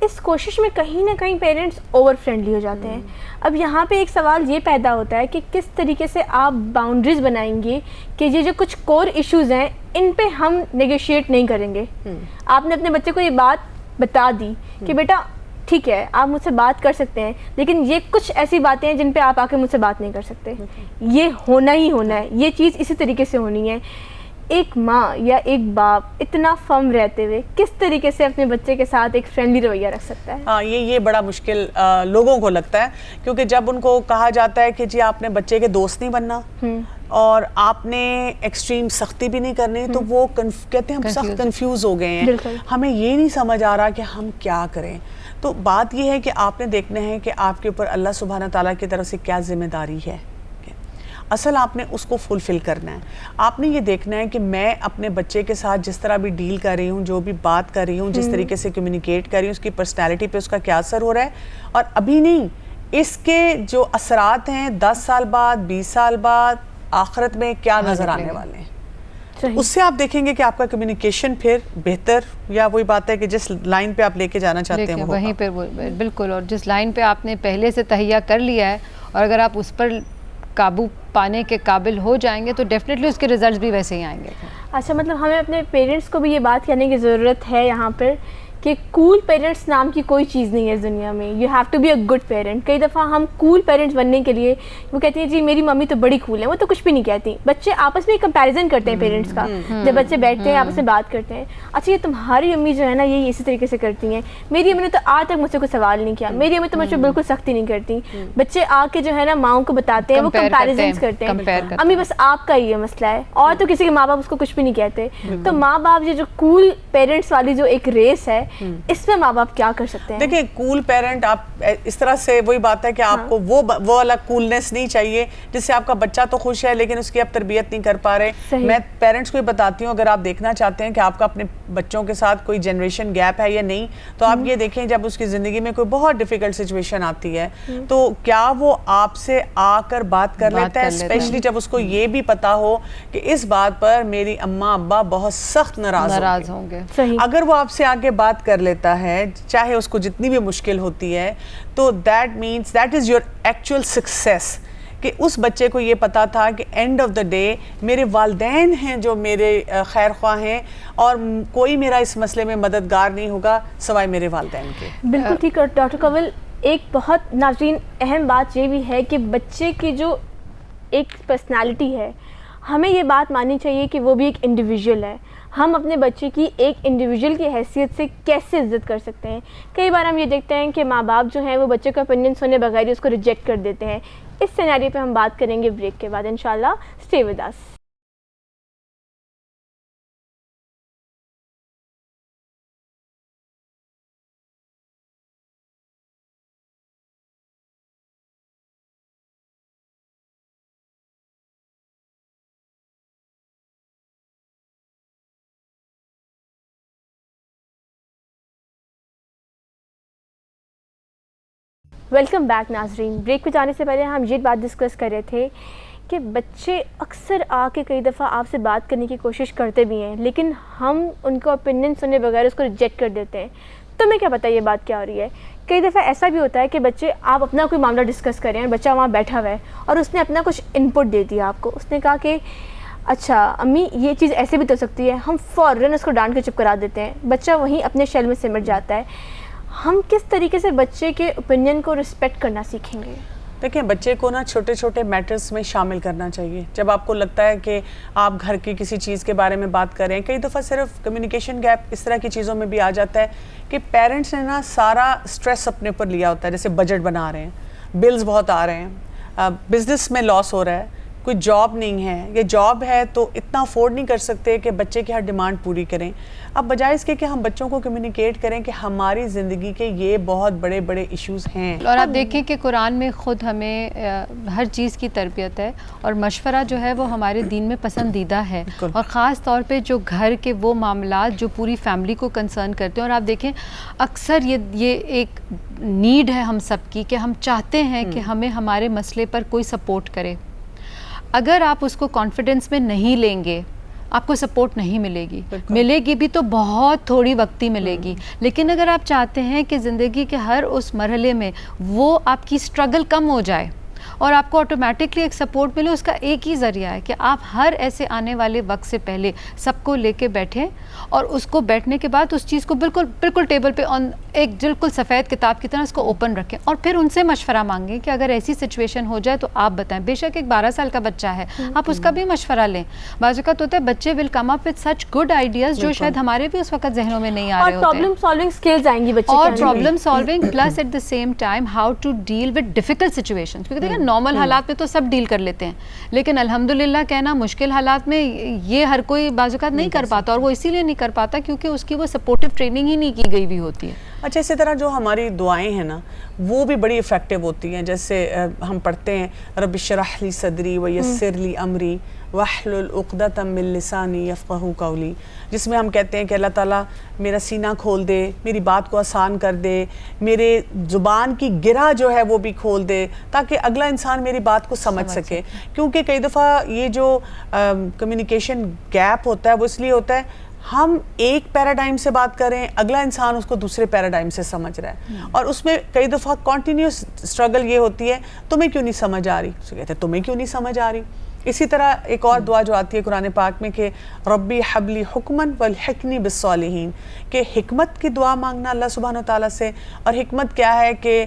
اس کوشش میں کہیں نہ کہیں پیرنٹس اوور فرینڈلی ہو جاتے ہیں. اب یہاں پہ ایک سوال یہ پیدا ہوتا ہے کہ کس طریقے سے آپ باؤنڈریز بنائیں گے کہ یہ جو کچھ کور ایشوز ہیں ان پہ ہم نیگوشیٹ نہیں کریں گے. آپ نے اپنے بچے کو یہ بات بتا دی کہ بیٹا ٹھیک ہے آپ مجھ سے بات کر سکتے ہیں, لیکن یہ کچھ ایسی باتیں ہیں جن پہ آپ آ کے مجھ سے بات نہیں کر سکتے. یہ ہونا ہی ہونا ہے, یہ چیز اسی طریقے سے ہونی ہے. ایک ماں یا ایک باپ اتنا فرم رہتے ہوئے کس طریقے سے اپنے بچے کے ساتھ ایک فرینڈلی رویہ رکھ سکتا ہے؟ ہاں, یہ بڑا مشکل لوگوں کو لگتا ہے, کیونکہ جب ان کو کہا جاتا ہے کہ جی آپ نے بچے کے دوست نہیں بننا اور آپ نے ایکسٹریم سختی بھی نہیں کرنی, تو وہ کہتے ہیں ہم سخت کنفیوز ہو گئے ہیں, ہمیں یہ نہیں سمجھ آ رہا کہ ہم کیا کریں. تو بات یہ ہے کہ آپ نے دیکھنا ہے کہ آپ کے اوپر اللہ سبحانہ تعالیٰ کی طرف سے کیا ذمہ داری ہے. اصل آپ نے اس کو فلفل کرنا ہے. آپ نے یہ دیکھنا ہے کہ میں اپنے بچے کے ساتھ جس طرح بھی ڈیل کر رہی ہوں, جو بھی بات کر رہی ہوں, جس طریقے سے کمیونیکیٹ کر رہی ہوں, اس کی پرسنالٹی پہ اس کا کیا اثر ہو رہا ہے. اور ابھی نہیں, اس کے جو اثرات ہیں 10 سال بعد, 20 سال بعد, آخرت میں کیا نظر آنے والے ہیں. اس سے آپ دیکھیں گے کہ آپ کا کمیونیکیشن پھر بہتر, یا وہی بات ہے کہ جس لائن پہ آپ لے کے جانا چاہتے ہیں وہیں پہ بالکل, اور جس لائن پہ آپ نے پہلے سے تہیہ کر لیا ہے, اور اگر آپ اس پر قابو پانے کے قابل ہو جائیں گے تو ڈیفینیٹلی اس کے ریزلٹس بھی ویسے ہی آئیں گے. اچھا, مطلب ہمیں اپنے پیرنٹس کو بھی یہ بات کہنے کی ضرورت ہے یہاں پر کہ کول پیرنٹس نام کی کوئی چیز نہیں ہے اس دنیا میں. You have to be a good parent. کئی دفعہ ہم کول پیرنٹس بننے کے لیے وہ کہتے ہیں جی میری ممی تو بڑی کول ہے, وہ تو کچھ بھی نہیں کہتی. بچے آپس میں کمپیریزن کرتے ہیں پیرنٹس کا, جب بچے بیٹھتے ہیں آپس میں بات کرتے ہیں, اچھا یہ تمہاری امی جو ہے نا یہ اسی طریقے سے کرتی ہیں, میری امی نے تو آج تک مجھ سے کوئی سوال نہیں کیا, میری امی تو مجھ سے بالکل سختی نہیں کرتی. بچے آ کے جو ہے نا ماؤں کو بتاتے ہیں, وہ کمپیریزنس کرتے ہیں, امی بس آپ کا یہ مسئلہ ہے, اور تو کسی کے ماں باپ اس کو کچھ بھی نہیں کہتے. تو ماں باپ یہ جو کول پیرنٹس والی جو ایک ریس ہے, اس میں ماں باپ کیا کر سکتے ہیں؟ دیکھیں کول پیرنٹ آپ اس طرح سے, وہی بات ہے کہ آپ کو وہ والا کولنس نہیں چاہیے جس سے آپ کا بچہ تو خوش ہے لیکن اس کی آپ تربیت نہیں کر پا رہے. میں پیرنٹس کو یہ بتاتی ہوں, اگر آپ دیکھنا چاہتے ہیں کہ آپ کا اپنے بچوں کے ساتھ کوئی جنریشن گیپ ہے یا نہیں, تو آپ یہ دیکھیں جب اس کی زندگی میں کوئی بہت ڈیفیکلٹ سچویشن آتی ہے تو کیا وہ آپ سے آ کر بات کر لیتا ہے, اسپیشلی جب اس کو یہ بھی پتا ہو کہ اس بات پر میری اماں ابا بہت سخت ناراض ہوں گے. اگر وہ آپ سے آ کے بات کر لیتا ہے چاہے اس کو جتنی بھی مشکل ہوتی ہے, تو that means that is your actual success, کہ اس بچے کو یہ پتا تھا کہ اینڈ آف دا ڈے میرے والدین ہیں جو میرے خیر خواہ ہیں, اور کوئی میرا اس مسئلے میں مددگار نہیں ہوگا سوائے میرے والدین کے. بالکل ٹھیک ہے ڈاکٹر کنول. ایک بہت ناظرین اہم بات یہ بھی ہے کہ بچے کی جو ایک پرسنالٹی ہے, ہمیں یہ بات ماننی چاہیے کہ وہ بھی ایک انڈیویژول ہے. ہم اپنے بچے کی ایک انڈیویژول کی حیثیت سے کیسے عزت کر سکتے ہیں؟ کئی بار ہم یہ دیکھتے ہیں کہ ماں باپ جو ہیں وہ بچے کا اوپینین سنے بغیر اس کو ریجیکٹ کر دیتے ہیں. اس سینیریو پہ ہم بات کریں گے بریک کے بعد انشاءاللہ. Stay with us. Welcome back ناظرین. بریک پہ جانے سے پہلے ہم یہ بات ڈسکس کر رہے تھے کہ بچے اکثر آ کے کئی دفعہ آپ سے بات کرنے کی کوشش کرتے بھی ہیں لیکن ہم ان کا اوپینین سنے بغیر اس کو ریجیکٹ کر دیتے ہیں. تمہیں کیا پتہ یہ بات کیا ہو رہی ہے؟ کئی دفعہ ایسا بھی ہوتا ہے کہ بچے آپ اپنا کوئی معاملہ ڈسکس کریں اور بچہ وہاں بیٹھا ہوا ہے اور اس نے اپنا کچھ انپٹ دے دیا آپ کو. اس نے کہا کہ اچھا امی یہ چیز ایسے بھی تو سکتی ہے, ہم فوراً اس کو ڈانٹ کے چپ کرا دیتے ہیں. بچہ وہیں اپنے شیل میں سمٹ جاتا ہے. ہم کس طریقے سے بچے کے اوپینین کو رسپیکٹ کرنا سیکھیں گے؟ دیکھیں بچے کو نا چھوٹے چھوٹے میٹرز میں شامل کرنا چاہیے. جب آپ کو لگتا ہے کہ آپ گھر کی کسی چیز کے بارے میں بات کر رہے ہیں, کئی دفعہ صرف کمیونیکیشن گیپ اس طرح کی چیزوں میں بھی آ جاتا ہے کہ پیرنٹس نے نا سارا سٹریس اپنے اوپر لیا ہوتا ہے. جیسے بجٹ بنا رہے ہیں, بلز بہت آ رہے ہیں, بزنس میں لاس ہو رہا ہے, کوئی جاب نہیں ہے, یا جاب ہے تو اتنا افورڈ نہیں کر سکتے کہ بچے کی ہر ڈیمانڈ پوری کریں. اب بجائے اس کے کہ ہم بچوں کو کمیونیکیٹ کریں کہ ہماری زندگی کے یہ بہت بڑے بڑے ایشوز ہیں. اور آپ دیکھیں کہ قرآن میں خود ہمیں ہر چیز کی تربیت ہے, اور مشورہ جو ہے وہ ہمارے دین میں پسندیدہ ہے, اور خاص طور پہ جو گھر کے وہ معاملات جو پوری فیملی کو کنسرن کرتے ہیں. اور آپ دیکھیں اکثر یہ ایک نیڈ ہے ہم سب کی کہ ہم چاہتے ہیں کہ ہمیں ہمارے مسئلے پر کوئی سپورٹ کرے. اگر آپ اس کو کانفیڈنس میں نہیں لیں گے آپ کو سپورٹ نہیں ملے گی, ملے گی بھی تو بہت تھوڑی وقتی ملے گی. لیکن اگر آپ چاہتے ہیں کہ زندگی کے ہر اس مرحلے میں وہ آپ کی سٹرگل کم ہو جائے اور آپ کو آٹومیٹکلی ایک سپورٹ ملے, اس کا ایک ہی ذریعہ ہے کہ آپ ہر ایسے آنے والے وقت سے پہلے سب کو لے کے بیٹھیں, اور اس کو بیٹھنے کے بعد اس چیز کو بالکل ٹیبل پہ ایک بالکل سفید کتاب کی طرح اس کو اوپن رکھیں, اور پھر ان سے مشورہ مانگیں کہ اگر ایسی سچویشن ہو جائے تو آپ بتائیں. بے شک ایک 12 سال کا بچہ ہے, آپ اس کا بھی مشورہ لیں. بعض اوقات ہوتا ہے بچے will come up with such good ideas جو شاید ہمارے بھی اس وقت ذہنوں میں نہیں آ رہے ہوتے, اور پرابلم سالونگ سکلز آئیں گی بچے کے, اور problem solving plus at the same time how to deal with difficult situations. کیونکہ دیکھیں نارمل حالات میں تو سب ڈیل کر لیتے ہیں, لیکن الحمدللہ کہنا مشکل حالات میں یہ ہر کوئی بعض اوقات نہیں کر پاتا, اور وہ اسی لیے نہیں کر پاتا کیونکہ اس کی وہ سپورٹیو ٹریننگ ہی نہیں کی گئی ہوئی ہوتی ہے. اچھا اسی طرح جو ہماری دعائیں ہیں نا وہ بھی بڑی افیکٹو ہوتی ہیں. جیسے ہم پڑھتے ہیں رب اشرح لی صدری ویسر لی امری واحلل عقدۃ من لسانی یفقہوا قولی, جس میں ہم کہتے ہیں کہ اللہ تعالیٰ میرا سینہ کھول دے, میری بات کو آسان کر دے, میرے زبان کی گرہ جو ہے وہ بھی کھول دے تاکہ اگلا انسان میری بات کو سمجھ سکے. کیونکہ کئی دفعہ یہ جو کمیونیکیشن گیپ ہوتا ہے وہ اس لیے ہوتا ہے ہم ایک پیراڈائم سے بات کریں, اگلا انسان اس کو دوسرے پیراڈائم سے سمجھ رہا ہے, اور اس میں کئی دفعہ کنٹینیوس اسٹرگل یہ ہوتی ہے تمہیں کیوں نہیں سمجھ آ رہی, اسے کہتے ہیں تمہیں کیوں نہیں سمجھ آ رہی. اسی طرح ایک اور دعا جو آتی ہے قرآن پاک میں کہ ربی حبلی حکمن والحقنی بالصالحین, کہ حکمت کی دعا مانگنا اللہ سبحانہ وتعالیٰ سے. اور حکمت کیا ہے کہ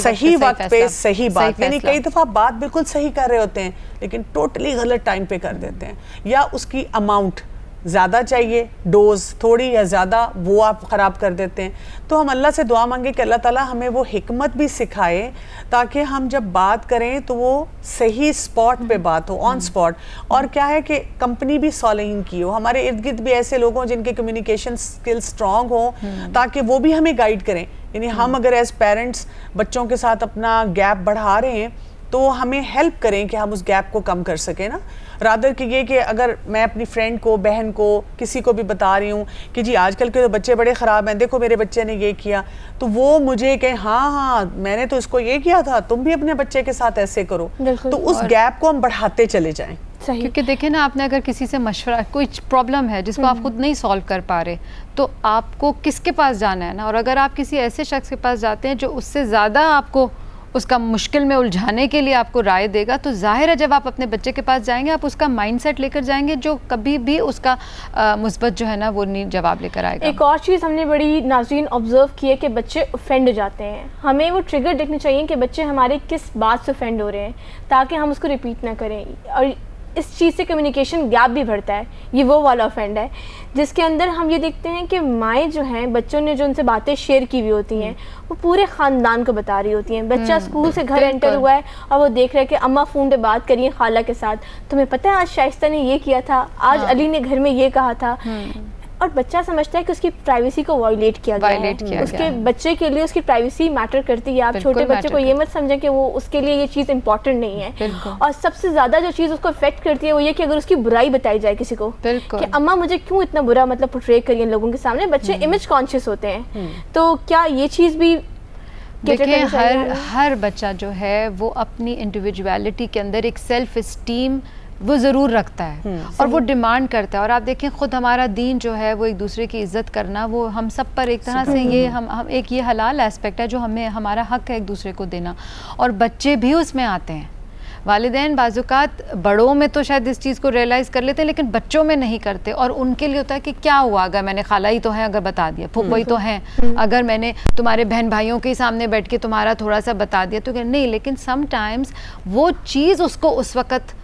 صحیح وقت پہ صحیح بات, یعنی کئی دفعہ بات بالکل صحیح کر رہے ہوتے ہیں لیکن ٹوٹلی غلط ٹائم پہ کر دیتے ہیں, یا اس کی اماؤنٹ زیادہ چاہیے, ڈوز تھوڑی یا زیادہ وہ آپ خراب کر دیتے ہیں. تو ہم اللہ سے دعا مانگے کہ اللہ تعالیٰ ہمیں وہ حکمت بھی سکھائے تاکہ ہم جب بات کریں تو وہ صحیح سپاٹ پہ بات ہو, آن سپاٹ. اور کیا ہے کہ کمپنی بھی صالحین کی ہو, ہمارے ارد گرد بھی ایسے لوگ ہوں جن کے کمیونیکیشن سکل سٹرونگ ہوں تاکہ وہ بھی ہمیں گائیڈ کریں. یعنی ہم اگر ایز پیرنٹس بچوں کے ساتھ اپنا گیپ بڑھا رہے ہیں تو ہمیں ہیلپ کریں کہ ہم اس گیپ کو کم کر سکیں نا, رادر کہ یہ کہ اگر میں اپنی فرینڈ کو, بہن کو, کسی کو بھی بتا رہی ہوں کہ جی آج کل کے بچے بڑے خراب ہیں, دیکھو میرے بچے نے یہ کیا, تو وہ مجھے کہ ہاں میں نے تو اس کو یہ کیا تھا, تم بھی اپنے بچے کے ساتھ ایسے کرو, تو اس گیپ کو ہم بڑھاتے چلے جائیں. کیونکہ دیکھیں نا, آپ نے اگر کسی سے مشورہ, کوئی پرابلم ہے جس کو آپ خود نہیں سالو کر پا رہے, تو آپ کو کس کے پاس جانا ہے نا. اور اگر آپ کسی ایسے شخص کے پاس جاتے ہیں جو اس سے زیادہ آپ کو اس کا مشکل میں الجھانے کے لیے آپ کو رائے دے گا, تو ظاہر ہے جب آپ اپنے بچے کے پاس جائیں گے آپ اس کا مائنڈ سیٹ لے کر جائیں گے جو کبھی بھی اس کا مثبت جو ہے نا وہ نہیں جواب لے کر آئے گا. ایک اور چیز ہم نے بڑی ناظرین آبزرو کی ہے کہ بچے اوفینڈ ہو جاتے ہیں. ہمیں وہ ٹریگر دیکھنے چاہیے کہ بچے ہمارے کس بات سے اوفینڈ ہو رہے ہیں تاکہ ہم اس کو ریپیٹ نہ کریں. اور اس چیز سے کمیونیکیشن گیپ بھی بڑھتا ہے. یہ وہ والا اوفینڈ ہے جس کے اندر ہم یہ دیکھتے ہیں کہ مائیں جو ہیں بچوں نے جو ان سے باتیں شیئر کی ہوئی ہوتی ہیں وہ پورے خاندان کو بتا رہی ہوتی ہیں. بچہ اسکول سے گھر انٹر ہوا ہے اور وہ دیکھ رہا ہے کہ اماں فون پہ بات کری ہیں خالہ کے ساتھ, تمہیں پتہ ہے آج شائستہ نے یہ کیا تھا, آج علی نے گھر میں یہ کہا تھا. اور بچہ سمجھتا ہے کہ اس کی پرائیویسی کو وائلیٹ کیا گیا ہے. اس کے بچے کے لیے اس کی پرائیویسی میٹر کرتی ہے. آپ چھوٹے بچے کو یہ مت سمجھیں کہ وہ اس کے لیے یہ چیز امپورٹنٹ نہیں ہے. اور سب سے زیادہ جو چیز اس کو افیکٹ کرتی ہے وہ یہ کہ اگر اس کی برائی بتائی جائے کسی کو کہ اماں مجھے کیوں اتنا برا مطلب پورٹرے کری لوگوں کے سامنے, بچے امیج کانشیس ہوتے ہیں. تو کیا یہ چیز بھی دیکھیں, ہر بچہ جو ہے وہ اپنی انڈیویجویلٹی کے اندر ایک سیلف اسٹیم وہ ضرور رکھتا ہے اور وہ ڈیمانڈ کرتا ہے. اور آپ دیکھیں خود ہمارا دین جو ہے وہ ایک دوسرے کی عزت کرنا, وہ ہم سب پر ایک طرح سے یہ ہم ایک یہ حلال ایسپیکٹ ہے جو ہمیں ہمارا حق ہے ایک دوسرے کو دینا. اور بچے بھی اس میں آتے ہیں. والدین بعض اوقات بڑوں میں تو شاید اس چیز کو ریئلائز کر لیتے ہیں لیکن بچوں میں نہیں کرتے, اور ان کے لیے ہوتا ہے کہ کیا ہوا اگر میں نے خالہ ہی تو ہیں اگر بتا دیا, پھپھو ہی تو ہیں اگر میں نے تمہارے بہن بھائیوں کے سامنے بیٹھ کے تمہارا تھوڑا سا بتا دیا تو کہ نہیں. لیکن سم ٹائمز وہ چیز اس کو اس وقت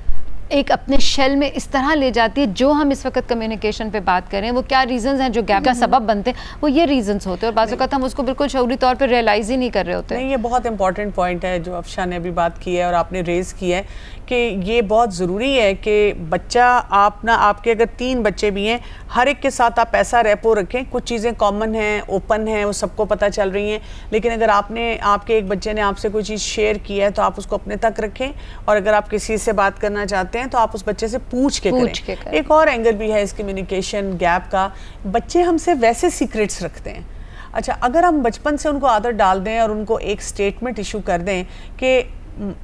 ایک اپنے شیل میں اس طرح لے جاتی ہے. جو ہم اس وقت کمیونیکیشن پہ بات کریں وہ کیا ریزنز ہیں جو گیپ کا سبب بنتے ہیں, وہ یہ ریزنز ہوتے ہیں اور بعض اوقات ہم اس کو بالکل شعوری طور پہ ریئلائز ہی نہیں کر رہے ہوتے. نہیں, یہ بہت امپورٹنٹ پوائنٹ ہے جو افشا نے ابھی بات کی ہے اور آپ نے ریز کی ہے کہ یہ بہت ضروری ہے کہ بچہ آپ کے اگر 3 بچے بھی ہیں ہر ایک کے ساتھ آپ ایسا ریپو رکھیں. کچھ چیزیں کامن ہیں, اوپن ہیں, وہ سب کو پتہ چل رہی ہیں, لیکن اگر آپ کے ایک بچے نے آپ سے کوئی چیز شیئر کی ہے تو آپ اس کو اپنے تک رکھیں, اور اگر آپ کسی سے بات کرنا چاہتے ہیں تو آپ اس بچے سے پوچھ کے کریں. ایک اور اینگل بھی ہے اس کمیونیکیشن گیپ کا, بچے ہم سے ویسے سیکرٹس رکھتے ہیں. اچھا, اگر ہم بچپن سے ان کو عادت ڈال دیں اور ان کو ایک سٹیٹمنٹ ایشو کر دیں کہ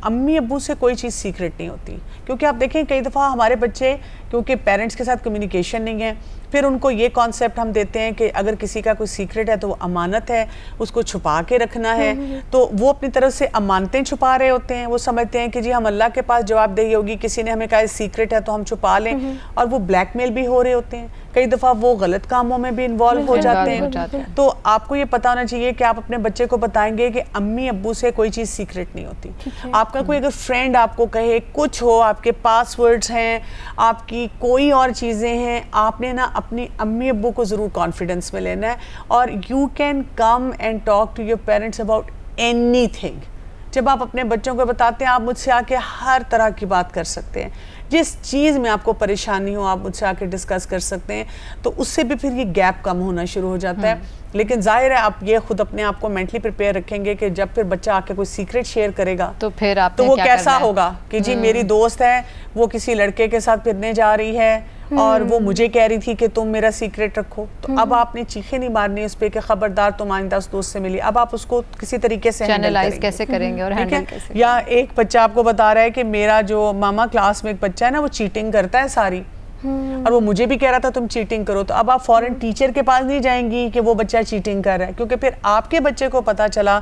امی ابو سے کوئی چیز سیکرٹ نہیں ہوتی, کیونکہ آپ دیکھیں کئی دفعہ ہمارے بچے کیونکہ پیرنٹس کے ساتھ کمیونیکیشن نہیں ہے, پھر ان کو یہ کانسیپٹ ہم دیتے ہیں کہ اگر کسی کا کوئی سیکرٹ ہے تو وہ امانت ہے, اس کو چھپا کے رکھنا ہے. تو وہ اپنی طرف سے امانتیں چھپا رہے ہوتے ہیں. وہ سمجھتے ہیں کہ جی ہم اللہ کے پاس جواب دہی ہوگی, کسی نے ہمیں کہا سیکرٹ ہے تو ہم چھپا لیں, اور وہ بلیک میل بھی ہو رہے ہوتے ہیں. کئی دفعہ وہ غلط کاموں میں بھی انوالو ہو جاتے ہیں. تو آپ کو یہ پتہ ہونا چاہیے کہ آپ اپنے بچے کو بتائیں گے کہ امی ابو سے کوئی چیز سیکرٹ نہیں ہوتی. آپ کا کوئی اگر فرینڈ آپ کو کہے کچھ ہو, آپ کے پاس ورڈز ہیں, آپ کی کوئی اور چیزیں ہیں, آپ نے نا اپنی امی ابو کو ضرور کانفیڈنس میں لینا ہے. اور you can come and talk to your parents about anything. جب آپ اپنے بچوں کو بتاتے ہیں آپ مجھ سے آ کے ہر طرح کی بات کر سکتے ہیں, جس چیز میں آپ کو پریشانی ہو آپ مجھ سے آ کے ڈسکس کر سکتے ہیں, تو اس سے بھی پھر یہ گیپ کم ہونا شروع ہو جاتا ہے. لیکن ظاہر ہے آپ یہ خود اپنے آپ کو مینٹلی پریپیئر رکھیں گے کہ جب پھر بچہ آ کے کوئی سیکرٹ شیئر کرے گا تو پھر آپ تو وہ کیسا ہوگا کہ جی میری دوست ہے وہ کسی لڑکے کے ساتھ پھرنے جا رہی ہے اور وہ مجھے کہہ رہی تھی کہ تم میرا سیکرٹ رکھو, تو اب آپ نے چیخیں نہیں مارنی اس پہ کہ خبردار تم آئندہ اس دوست سے ملی. اب آپ اس کو کسی طریقے سے چینلائز کیسے کریں گے اور ہینڈل کیسے. یا ایک بچہ آپ کو بتا رہا ہے کہ میرا جو ماما کلاس میں ایک بچہ ہے نا وہ چیٹنگ کرتا ہے ساری, اور وہ مجھے بھی کہہ رہا تھا تم چیٹنگ کرو, تو اب آپ فوراً ٹیچر کے پاس نہیں جائیں گی کہ وہ بچہ چیٹنگ کر رہا ہے, کیونکہ پھر آپ کے بچے کو پتا چلا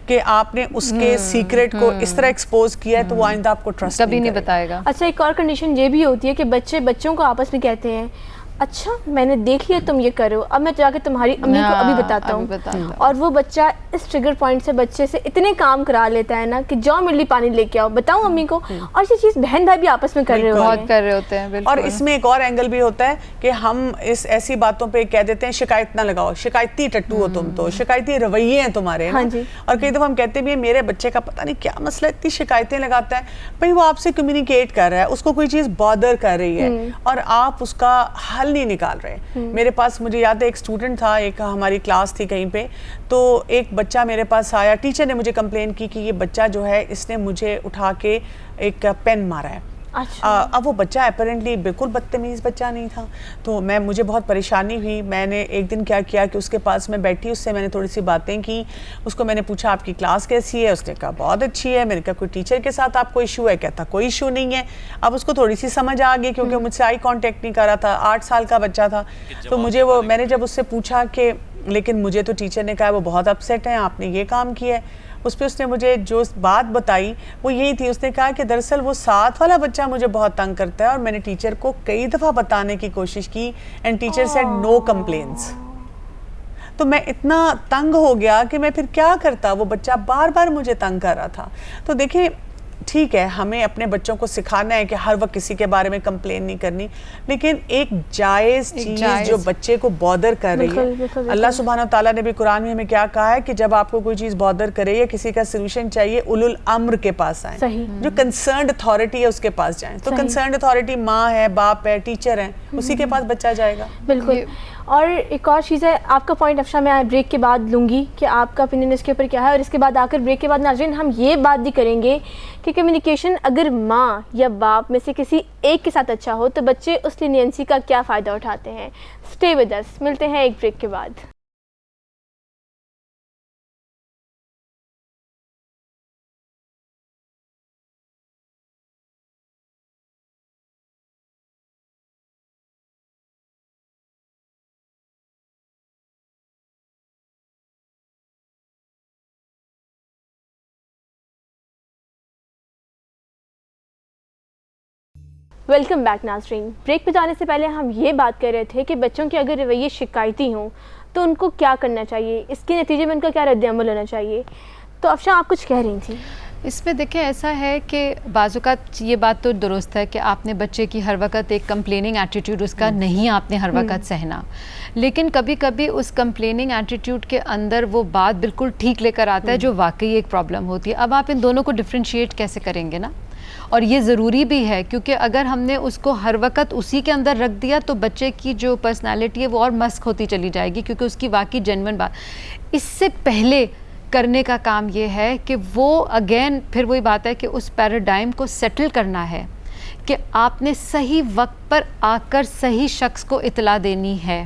کہ آپ نے اس کے سیکرٹ کو اس طرح ایکسپوز کیا ہے, تو وہ آئندہ آپ کو ٹرسٹ کبھی نہیں بتائے گا. اچھا ایک اور کنڈیشن یہ بھی ہوتی ہے کہ بچوں کو آپس میں کہتے ہیں اچھا میں نے دیکھ لیا تم یہ کرو, اب میں جا کے تمہاری امی کو ابھی بتاتا ہوں, اور وہ بچہ اس ٹریگر پوائنٹ سے بچے سے اتنے کام کرا لیتا ہے نا کہ جاؤ میرے لیے پانی لے کے آؤ, بتاؤں امی کو, اور یہ چیز بہن بھائی بھی آپس میں کر رہے ہوتے ہیں. اور اس میں ایک اور اینگل بھی ہوتا ہے کہ ہم اس ایسی باتوں پہ کہہ دیتے ہیں شکایت نہ لگاؤ, شکایتی ٹٹو ہو تم, تو شکایتی رویے ہیں تمہارے, اور کئی دفعہ ہم کہتے بھی ہیں میرے بچے کا پتہ نہیں کیا مسئلہ اتنی شکایتیں لگاتا ہے. بھائی وہ آپ سے کمیونیکیٹ کر رہا ہے, اس کو کوئی چیز بادر کر رہی ہے اور آپ اس کا حل نہیں نکال رہے. میرے پاس مجھے یاد ہے ایک اسٹوڈنٹ تھا, ایک ہماری کلاس تھی کہیں پہ, تو ایک بچہ میرے پاس آیا, ٹیچر نے مجھے کمپلین کی کہ یہ بچہ جو ہے اس نے مجھے اٹھا کے ایک پین مارا ہے. اب وہ بچہ اپیرنٹلی بالکل بدتمیز بچہ نہیں تھا, تو مجھے بہت پریشانی ہوئی. میں نے ایک دن کیا کیا کہ اس کے پاس میں بیٹھی, اس سے میں نے تھوڑی سی باتیں کی, اس کو میں نے پوچھا آپ کی کلاس کیسی ہے, اس نے کہا بہت اچھی ہے. میں نے کہا کوئی ٹیچر کے ساتھ آپ کو ایشو ہے, کہتا کوئی ایشو نہیں ہے. اب اس کو تھوڑی سی سمجھ آ گئی کیونکہ مجھ سے آئی کانٹیکٹ نہیں کر رہا تھا, 8 سال کا بچہ تھا. تو مجھے میں نے جب اس سے پوچھا کہ لیکن مجھے تو ٹیچر نے کہا وہ بہت اپسیٹ ہیں, آپ نے یہ کام کیا ہے, اس پہ اس نے مجھے جو بات بتائی وہ یہی تھی. اس نے کہا کہ دراصل وہ 7 والا بچہ مجھے بہت تنگ کرتا ہے اور میں نے ٹیچر کو کئی دفعہ بتانے کی کوشش کی and teacher said no complaints. تو میں اتنا تنگ ہو گیا کہ میں پھر کیا کرتا, وہ بچہ بار بار مجھے تنگ کر رہا تھا. تو دیکھیں ٹھیک ہے ہمیں اپنے بچوں کو سکھانا ہے کہ ہر وقت کسی کے بارے میں کمپلین نہیں کرنی, لیکن ایک جائز چیز جو بچے کو بادر کر رہی ہے. اللہ سبحانہ وتعالیٰ نے بھی قرآن میں ہمیں کیا کہا ہے کہ جب آپ کو کوئی چیز بادر کرے یا کسی کا سلوشن چاہیے اولو الامر کے پاس آئیں, جو کنسرنڈ اتھارٹی ہے اس کے پاس جائیں. تو کنسرنڈ اتھارٹی ماں ہے, باپ ہے, ٹیچر ہیں, اسی کے پاس بچہ جائے گا. بالکل. اور ایک اور چیز ہے, آپ کا پوائنٹ افشا میں بریک کے بعد لوں گی کہ آپ کا اوپینین اس کے اوپر کیا ہے, اور اس کے بعد آ کر بریک کے بعد ناظرین ہم یہ بات بھی کریں گے کہ کمیونیکیشن اگر ماں یا باپ میں سے کسی ایک کے ساتھ اچھا ہو تو بچے اس لینینسی کا کیا فائدہ اٹھاتے ہیں. اسٹے ود اس, ملتے ہیں ایک بریک کے بعد. ویلکم بیک ناظرین. بریک پہ جانے سے پہلے ہم یہ بات کر رہے تھے کہ بچوں کے اگر رویے شکایتی ہوں تو ان کو کیا کرنا چاہیے, اس کے نتیجے میں ان کا کیا رد عمل ہونا چاہیے. تو افشا آپ کچھ کہہ رہی تھیں. اس میں دیکھیں ایسا ہے کہ بعض اوقات یہ بات تو درست ہے کہ آپ نے بچے کی ہر وقت ایک کمپلیننگ ایٹیٹیوڈ اس کا نہیں آپ نے ہر وقت سہنا, لیکن کبھی کبھی اس کمپلیننگ ایٹیٹیوڈ کے اندر وہ بات بالکل ٹھیک لے کر آتا ہے جو واقعی ایک پرابلم ہوتی ہے. اب آپ ان دونوں کو ڈفرینشیٹ کیسے کریں گے نا, اور یہ ضروری بھی ہے کیونکہ اگر ہم نے اس کو ہر وقت اسی کے اندر رکھ دیا تو بچے کی جو پرسنالٹی ہے وہ اور مسک ہوتی چلی جائے گی, کیونکہ اس کی واقعی جینوئن بات. اس سے پہلے کرنے کا کام یہ ہے کہ وہ اگین پھر وہی بات ہے کہ اس پیراڈائم کو سیٹل کرنا ہے کہ آپ نے صحیح وقت پر آ کر صحیح شخص کو اطلاع دینی ہے.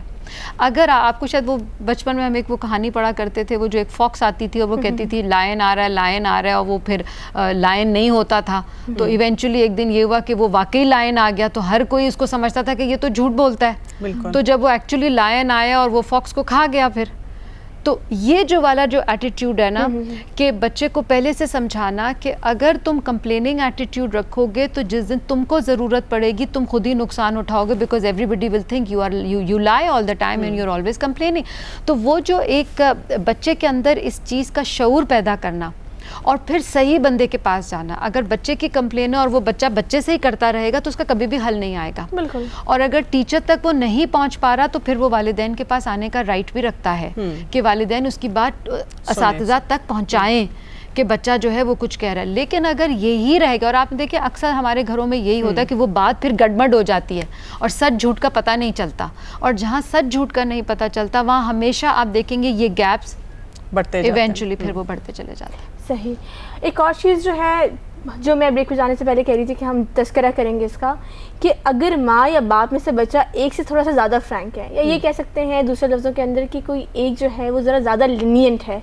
اگر آپ کو شاید وہ بچپن میں ہم ایک وہ کہانی پڑھا کرتے تھے, وہ جو ایک فاکس آتی تھی اور وہ کہتی تھی لائن آ رہا ہے لائن آ رہا ہے, اور وہ پھر لائن نہیں ہوتا تھا. تو ایونچولی ایک دن یہ ہوا کہ وہ واقعی لائن آ گیا, تو ہر کوئی اس کو سمجھتا تھا کہ یہ تو جھوٹ بولتا ہے. تو جب وہ ایکچولی لائن آیا اور وہ فاکس کو کھا گیا پھر. تو یہ جو والا جو ایٹیٹیوڈ ہے نا کہ بچے کو پہلے سے سمجھانا کہ اگر تم کمپلیننگ ایٹیٹیوڈ رکھو گے تو جس دن تم کو ضرورت پڑے گی تم خود ہی نقصان اٹھاؤ گے, because everybody will think you lie all the time and you are always complaining. تو وہ جو ایک بچے کے اندر اس چیز کا شعور پیدا کرنا اور پھر صحیح بندے کے پاس جانا. اگر بچے کی کمپلین ہے اور وہ بچہ بچے سے ہی کرتا رہے گا تو اس کا کبھی بھی حل نہیں آئے گا. بالکل. اور اگر ٹیچر تک وہ نہیں پہنچ پا رہا تو پھر وہ والدین کے پاس آنے کا رائٹ بھی رکھتا ہے کہ والدین اس کی بات اساتذہ تک پہنچائیں کہ بچہ جو ہے وہ کچھ کہہ رہا ہے. لیکن اگر یہی رہے گا, اور آپ دیکھیں اکثر ہمارے گھروں میں یہی ہوتا ہے کہ وہ بات پھر گڑبڑ ہو جاتی ہے اور سچ جھوٹ کا پتہ نہیں چلتا, اور جہاں سچ جھوٹ کا نہیں پتہ چلتا وہاں ہمیشہ آپ دیکھیں گے یہ گیپس بڑھتے ایونچولی پھر وہ بڑھتے چلے جاتے ہیں. صحیح. ایک اور چیز جو ہے جو میں بریک پہ جانے سے پہلے کہہ رہی تھی کہ ہم تذکرہ کریں گے اس کا, کہ اگر ماں یا باپ میں سے بچہ ایک سے تھوڑا سا زیادہ فرینک ہے, یا یہ کہہ سکتے ہیں دوسرے لفظوں کے اندر کہ کوئی ایک جو ہے وہ ذرا زیادہ لینینٹ ہے,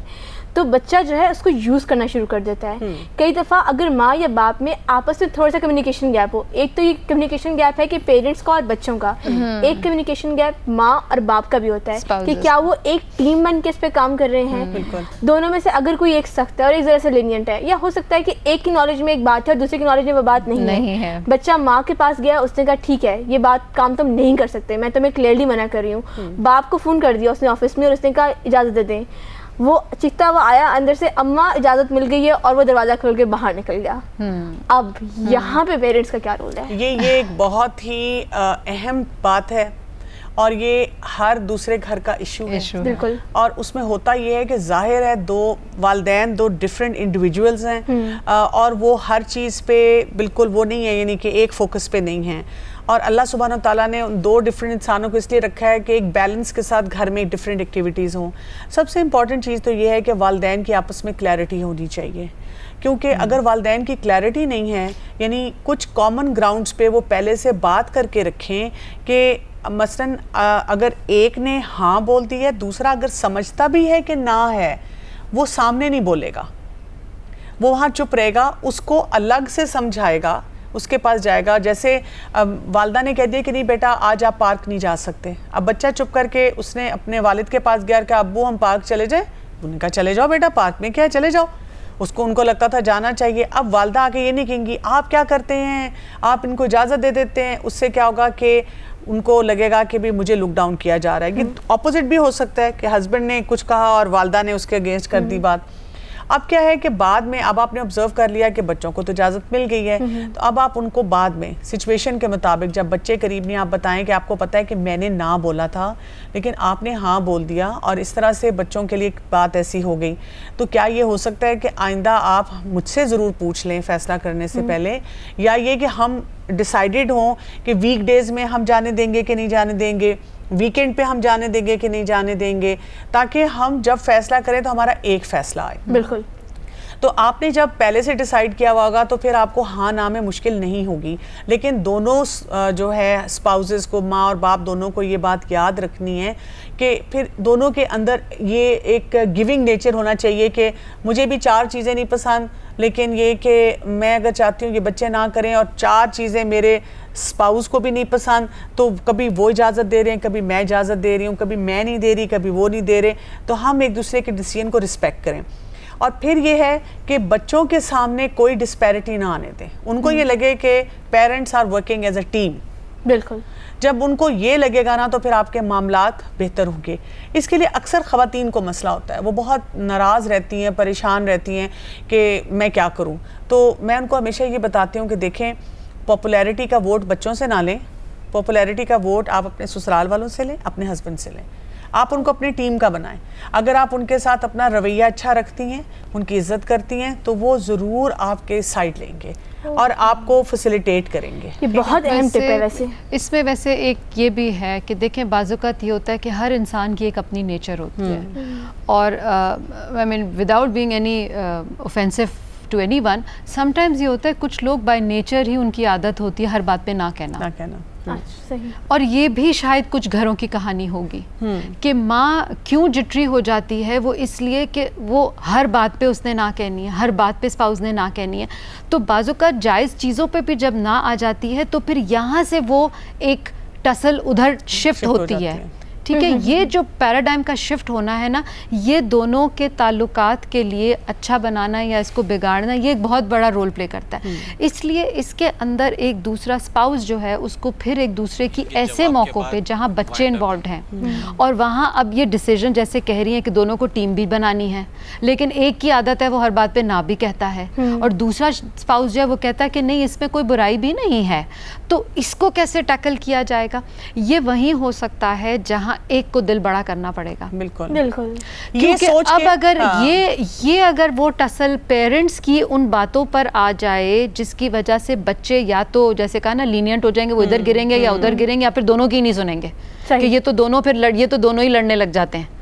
تو بچہ جو ہے اس کو یوز کرنا شروع کر دیتا ہے. کئی دفعہ اگر ماں یا باپ میں آپس میں تھوڑا سا کمیونیکیشن گیپ ہو, ایک تو یہ کمیونیکیشن گیپ ہے کہ پیرنٹس کا اور بچوں کا, ایک کمیونیکیشن گیپ ماں اور باپ کا بھی ہوتا ہے کہ کیا وہ ایک ٹیم بن کے اس پہ کام کر رہے ہیں. دونوں میں سے اگر کوئی ایک سخت ہے اور ایک ذرا سے لینینٹ ہے, یا ہو سکتا ہے کہ ایک کی نالج میں ایک بات ہے اور دوسرے کی نالج میں وہ بات نہیں ہے, بچہ ماں کے پاس گیا, اس نے کہا ٹھیک ہے یہ بات کام تم نہیں کر سکتے, میں تمہیں کلیئرلی منع کر رہی ہوں. باپ کو فون کر دیا اس نے آفس میں اور اس نے کہا اجازت دے دیں, وہ چیختا وہ آیا اندر سے, اماں اجازت مل گئی ہے, اور وہ دروازہ کھول کے باہر نکل گیا. اب یہاں پہ پیرنٹس کا کیا رول ہے؟ یہ ایک بہت ہی اہم بات ہے, اور یہ ہر دوسرے گھر کا ایشو ہے. بالکل. اور اس میں ہوتا یہ ہے کہ ظاہر ہے دو والدین دو ڈفرینٹ انڈیویجولز ہیں, اور وہ ہر چیز پہ بالکل وہ نہیں ہے, یعنی کہ ایک فوکس پہ نہیں ہیں. اور اللہ سبحانہ تعالیٰ نے ان دو ڈفرینٹ انسانوں کو اس لیے رکھا ہے کہ ایک بیلنس کے ساتھ گھر میں ڈفرینٹ ایکٹیویٹیز ہوں. سب سے امپورٹنٹ چیز تو یہ ہے کہ والدین کی آپس میں کلیئرٹی ہونی چاہیے, کیونکہ اگر والدین کی کلیئرٹی نہیں ہے, یعنی کچھ کامن گراؤنڈز پہ وہ پہلے سے بات کر کے رکھیں کہ مثلاً اگر ایک نے ہاں بول دی ہے, دوسرا اگر سمجھتا بھی ہے کہ نہ ہے, وہ سامنے نہیں بولے گا, وہ وہاں چپ رہے گا, اس کو الگ سے سمجھائے گا, اس کے پاس جائے گا. جیسے والدہ نے کہہ دیا کہ نہیں بیٹا آج آپ پارک نہیں جا سکتے, اب بچہ چپ کر کے اس نے اپنے والد کے پاس گیا کہ ابو ہم پارک چلے جائیں, انہوں نے کہا چلے جاؤ بیٹا, پارک میں کیا ہے چلے جاؤ. ان کو لگتا تھا جانا چاہیے. اب والدہ آ کے یہ نہیں کہیں گی آپ کیا کرتے ہیں, آپ ان کو اجازت دے دیتے ہیں. اس سے کیا ہوگا کہ ان کو لگے گا کہ بھی مجھے لک ڈاؤن کیا جا رہا ہے. یہ اپوزٹ بھی ہو سکتا ہے کہ ہسبینڈ نے کچھ کہا اور والدہ نے اس کے اگینسٹ کر دی بات. اب کیا ہے کہ بعد میں اب آپ نے آبزرو کر لیا کہ بچوں کو تو اجازت مل گئی ہے, تو اب آپ ان کو بعد میں سچویشن کے مطابق جب بچے قریب نہیں, آپ بتائیں کہ آپ کو پتہ ہے کہ میں نے نہ بولا تھا لیکن آپ نے ہاں بول دیا, اور اس طرح سے بچوں کے لیے بات ایسی ہو گئی. تو کیا یہ ہو سکتا ہے کہ آئندہ آپ مجھ سے ضرور پوچھ لیں فیصلہ کرنے سے پہلے, یا یہ کہ ہم ڈیسائیڈڈ ہوں کہ ویک ڈیز میں ہم جانے دیں گے کہ نہیں جانے دیں گے, ویکینڈ پہ ہم جانے دیں گے کہ نہیں جانے دیں گے, تاکہ ہم جب فیصلہ کریں تو ہمارا ایک فیصلہ آئے. بالکل. تو آپ نے جب پہلے سے ڈیسائیڈ کیا ہوا ہوگا تو پھر آپ کو ہاں نہ میں مشکل نہیں ہوگی. لیکن دونوں جو ہے اسپاؤزز کو, ماں اور باپ دونوں کو یہ بات یاد رکھنی ہے کہ پھر دونوں کے اندر یہ ایک گیونگ نیچر ہونا چاہیے کہ مجھے بھی 4 چیزیں نہیں پسند, لیکن یہ کہ میں اگر چاہتی ہوں کہ بچے نہ کریں اور 4 چیزیں میرے اسپاؤس کو بھی نہیں پسند, تو کبھی وہ اجازت دے رہے ہیں, کبھی میں اجازت دے رہی ہوں, کبھی میں نہیں دے رہی, کبھی وہ نہیں دے رہے, تو ہم ایک دوسرے کے ڈیسیژن کو رسپیکٹ کریں. اور پھر یہ ہے کہ بچوں کے سامنے کوئی ڈسپیرٹی نہ آنے دیں, ان کو یہ لگے کہ parents are working as a team. بالکل. جب ان کو یہ لگے گا نا تو پھر آپ کے معاملات بہتر ہوں گے. اس کے لیے اکثر خواتین کو مسئلہ ہوتا ہے, وہ بہت ناراض رہتی ہیں, پریشان رہتی ہیں کہ میں کیا کروں. تو میں ان کو ہمیشہ یہ بتاتی ہوں کہ دیکھیں, پاپولیرٹی کا ووٹ بچوں سے نہ لیں, پاپولیرٹی کا ووٹ آپ اپنے سسرال والوں سے لیں, اپنے ہسبینڈ سے لیں. آپ ان کو اپنی ٹیم کا بنائیں. اگر آپ ان کے ساتھ اپنا رویہ اچھا رکھتی ہیں, ان کی عزت کرتی ہیں, تو وہ ضرور آپ کے سائڈ لیں گے اور آپ کو فیسیلیٹیٹ کریں گے. یہ بہت اہم ٹپ ہے. ویسے اس میں ویسے ایک یہ بھی ہے کہ دیکھیں بعض اوقات یہ ہوتا ہے کہ ہر انسان کی ایک اپنی نیچر ہوتی ہے, اور I mean without being any offensive to anyone, sometimes یہ ہوتا ہے کچھ لوگ بائی نیچر ہی ان کی عادت ہوتی ہے ہر بات پہ نہ کہنا. اور یہ بھی شاید کچھ گھروں کی کہانی ہوگی کہ ماں کیوں جٹری ہو جاتی ہے, وہ اس لیے کہ وہ ہر بات پہ اس نے نہ کہنی ہے, ہر بات پہ اسپاؤس نے نہ کہنی ہے. تو بعض اوقات جائز چیزوں پہ بھی جب نہ آ جاتی ہے تو پھر یہاں سے وہ ایک ٹسل ادھر شفٹ ہوتی ہے. ٹھیک ہے, یہ جو پیراڈائم کا شفٹ ہونا ہے نا, یہ دونوں کے تعلقات کے لیے اچھا بنانا یا اس کو بگاڑنا, یہ ایک بہت بڑا رول پلے کرتا ہے. اس لیے اس کے اندر ایک دوسرا اسپاؤس جو ہے اس کو پھر ایک دوسرے کی ایسے موقعوں پہ جہاں بچے انوالوڈ ہیں, اور وہاں اب یہ ڈیسیجن جیسے کہہ رہی ہیں کہ دونوں کو ٹیم بھی بنانی ہے, لیکن ایک کی عادت ہے وہ ہر بات پہ نہ بھی کہتا ہے, اور دوسرا اسپاؤس جو ہے وہ کہتا ہے کہ نہیں اس میں کوئی برائی بھی نہیں ہے. تو اس کو کیسے ٹیکل کیا جائے گا, یہ وہیں ہو سکتا ہے جہاں وہاں ایک کو دل بڑا کرنا پڑے گا. بالکل بالکل. کیونکہ اب اگر یہ اگر وہ ٹسل پیرنٹس کی ان باتوں پر آ جائے جس کی وجہ سے بچے یا تو جیسے کہا نا لینینٹ ہو جائیں گے, وہ ادھر گریں گے یا ادھر گریں گے, یا پھر دونوں کی نہیں سنیں گے کہ یہ تو دونوں پھر یہ تو دونوں ہی لڑنے لگ جاتے ہیں,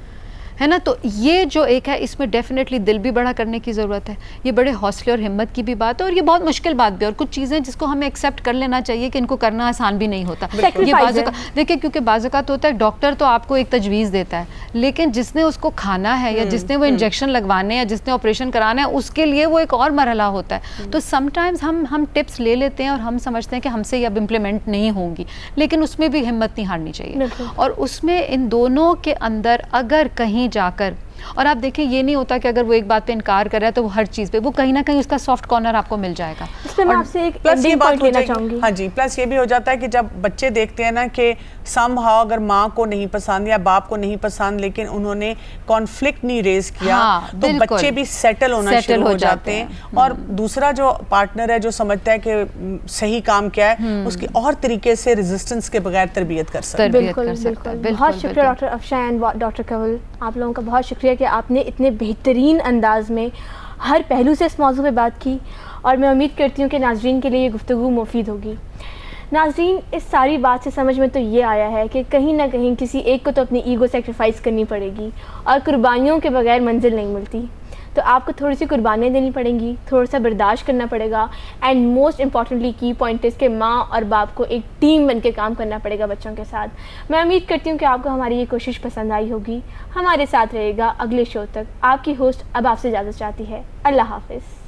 ہے نا. تو یہ جو ایک ہے اس میں ڈیفینیٹلی دل بھی بڑا کرنے کی ضرورت ہے. یہ بڑے حوصلے اور ہمت کی بھی بات ہے, اور یہ بہت مشکل بات بھی ہے, اور کچھ چیزیں جس کو ہمیں ایکسیپٹ کر لینا چاہیے کہ ان کو کرنا آسان بھی نہیں ہوتا. یہ بعض اوقات دیکھیں, کیونکہ بعض اوقات ہوتا ہے ڈاکٹر تو آپ کو ایک تجویز دیتا ہے, لیکن جس نے اس کو کھانا ہے یا جس نے وہ انجیکشن لگوانے یا جس نے آپریشن کرانا ہے اس کے لیے وہ ایک اور مرحلہ ہوتا ہے. تو سم ٹائمز ہم ٹپس لے لیتے ہیں اور ہم سمجھتے ہیں کہ ہم سے یہ اب امپلیمنٹ نہیں ہوں گی, لیکن اس میں بھی ہمت نہیں ہارنی چاہیے. اور اس میں ان دونوں کے اندر اگر کہیں جا کر, اور آپ دیکھیں یہ نہیں ہوتا کہ اگر وہ ایک بات پہ انکار کر رہا ہے تو وہ ہر چیز پہ, وہ کہیں نہ کہیں اس کا سافٹ کارنر آپ کو مل جائے گا. اس میں میں آپ سے ایک اینڈنگ پوائنٹ لینا چاہوں گی. ہاں جی, پلس یہ بھی ہو جاتا ہے کہ جب بچے دیکھتے ہیں نا کہ سم ہاؤ اگر ماں کو نہیں پسند یا باپ کو نہیں پسند لیکن انہوں نے کانفلکٹ نہیں ریز کیا, تو بچے بھی سیٹل ہونا شروع ہو جاتے ہیں. اور دوسرا جو پارٹنر ہے جو سمجھتا ہے کہ صحیح کام کیا ہے, اس کی اور طریقے سے ریزسٹنس کے بغیر تربیت کر سکتا ہے. بالکل بالکل. بہت شکریہ ڈاکٹر افشاں اینڈ ڈاکٹر کنول, آپ لوگوں کا بہت شکریہ کہ آپ نے اتنے بہترین انداز میں ہر پہلو سے اس موضوع پہ بات کی, اور میں امید کرتی ہوں کہ ناظرین کے لیے یہ گفتگو مفید ہوگی. ناظرین, اس ساری بات سے سمجھ میں تو یہ آیا ہے کہ کہیں نہ کہیں کسی ایک کو تو اپنی ایگو سیکریفائس کرنی پڑے گی, اور قربانیوں کے بغیر منزل نہیں ملتی. تو آپ کو تھوڑی سی قربانیاں دینی پڑیں گی, تھوڑا سا برداشت کرنا پڑے گا, اینڈ موسٹ امپورٹنٹلی کی پوائنٹ اس کہ ماں اور باپ کو ایک ٹیم بن کے کام کرنا پڑے گا بچوں کے ساتھ. میں امید کرتی ہوں کہ آپ کو ہماری یہ کوشش پسند آئی ہوگی. ہمارے ساتھ رہے گا اگلے شو تک. آپ کی ہوسٹ اب آپ سے اجازت چاہتی ہے. اللہ حافظ.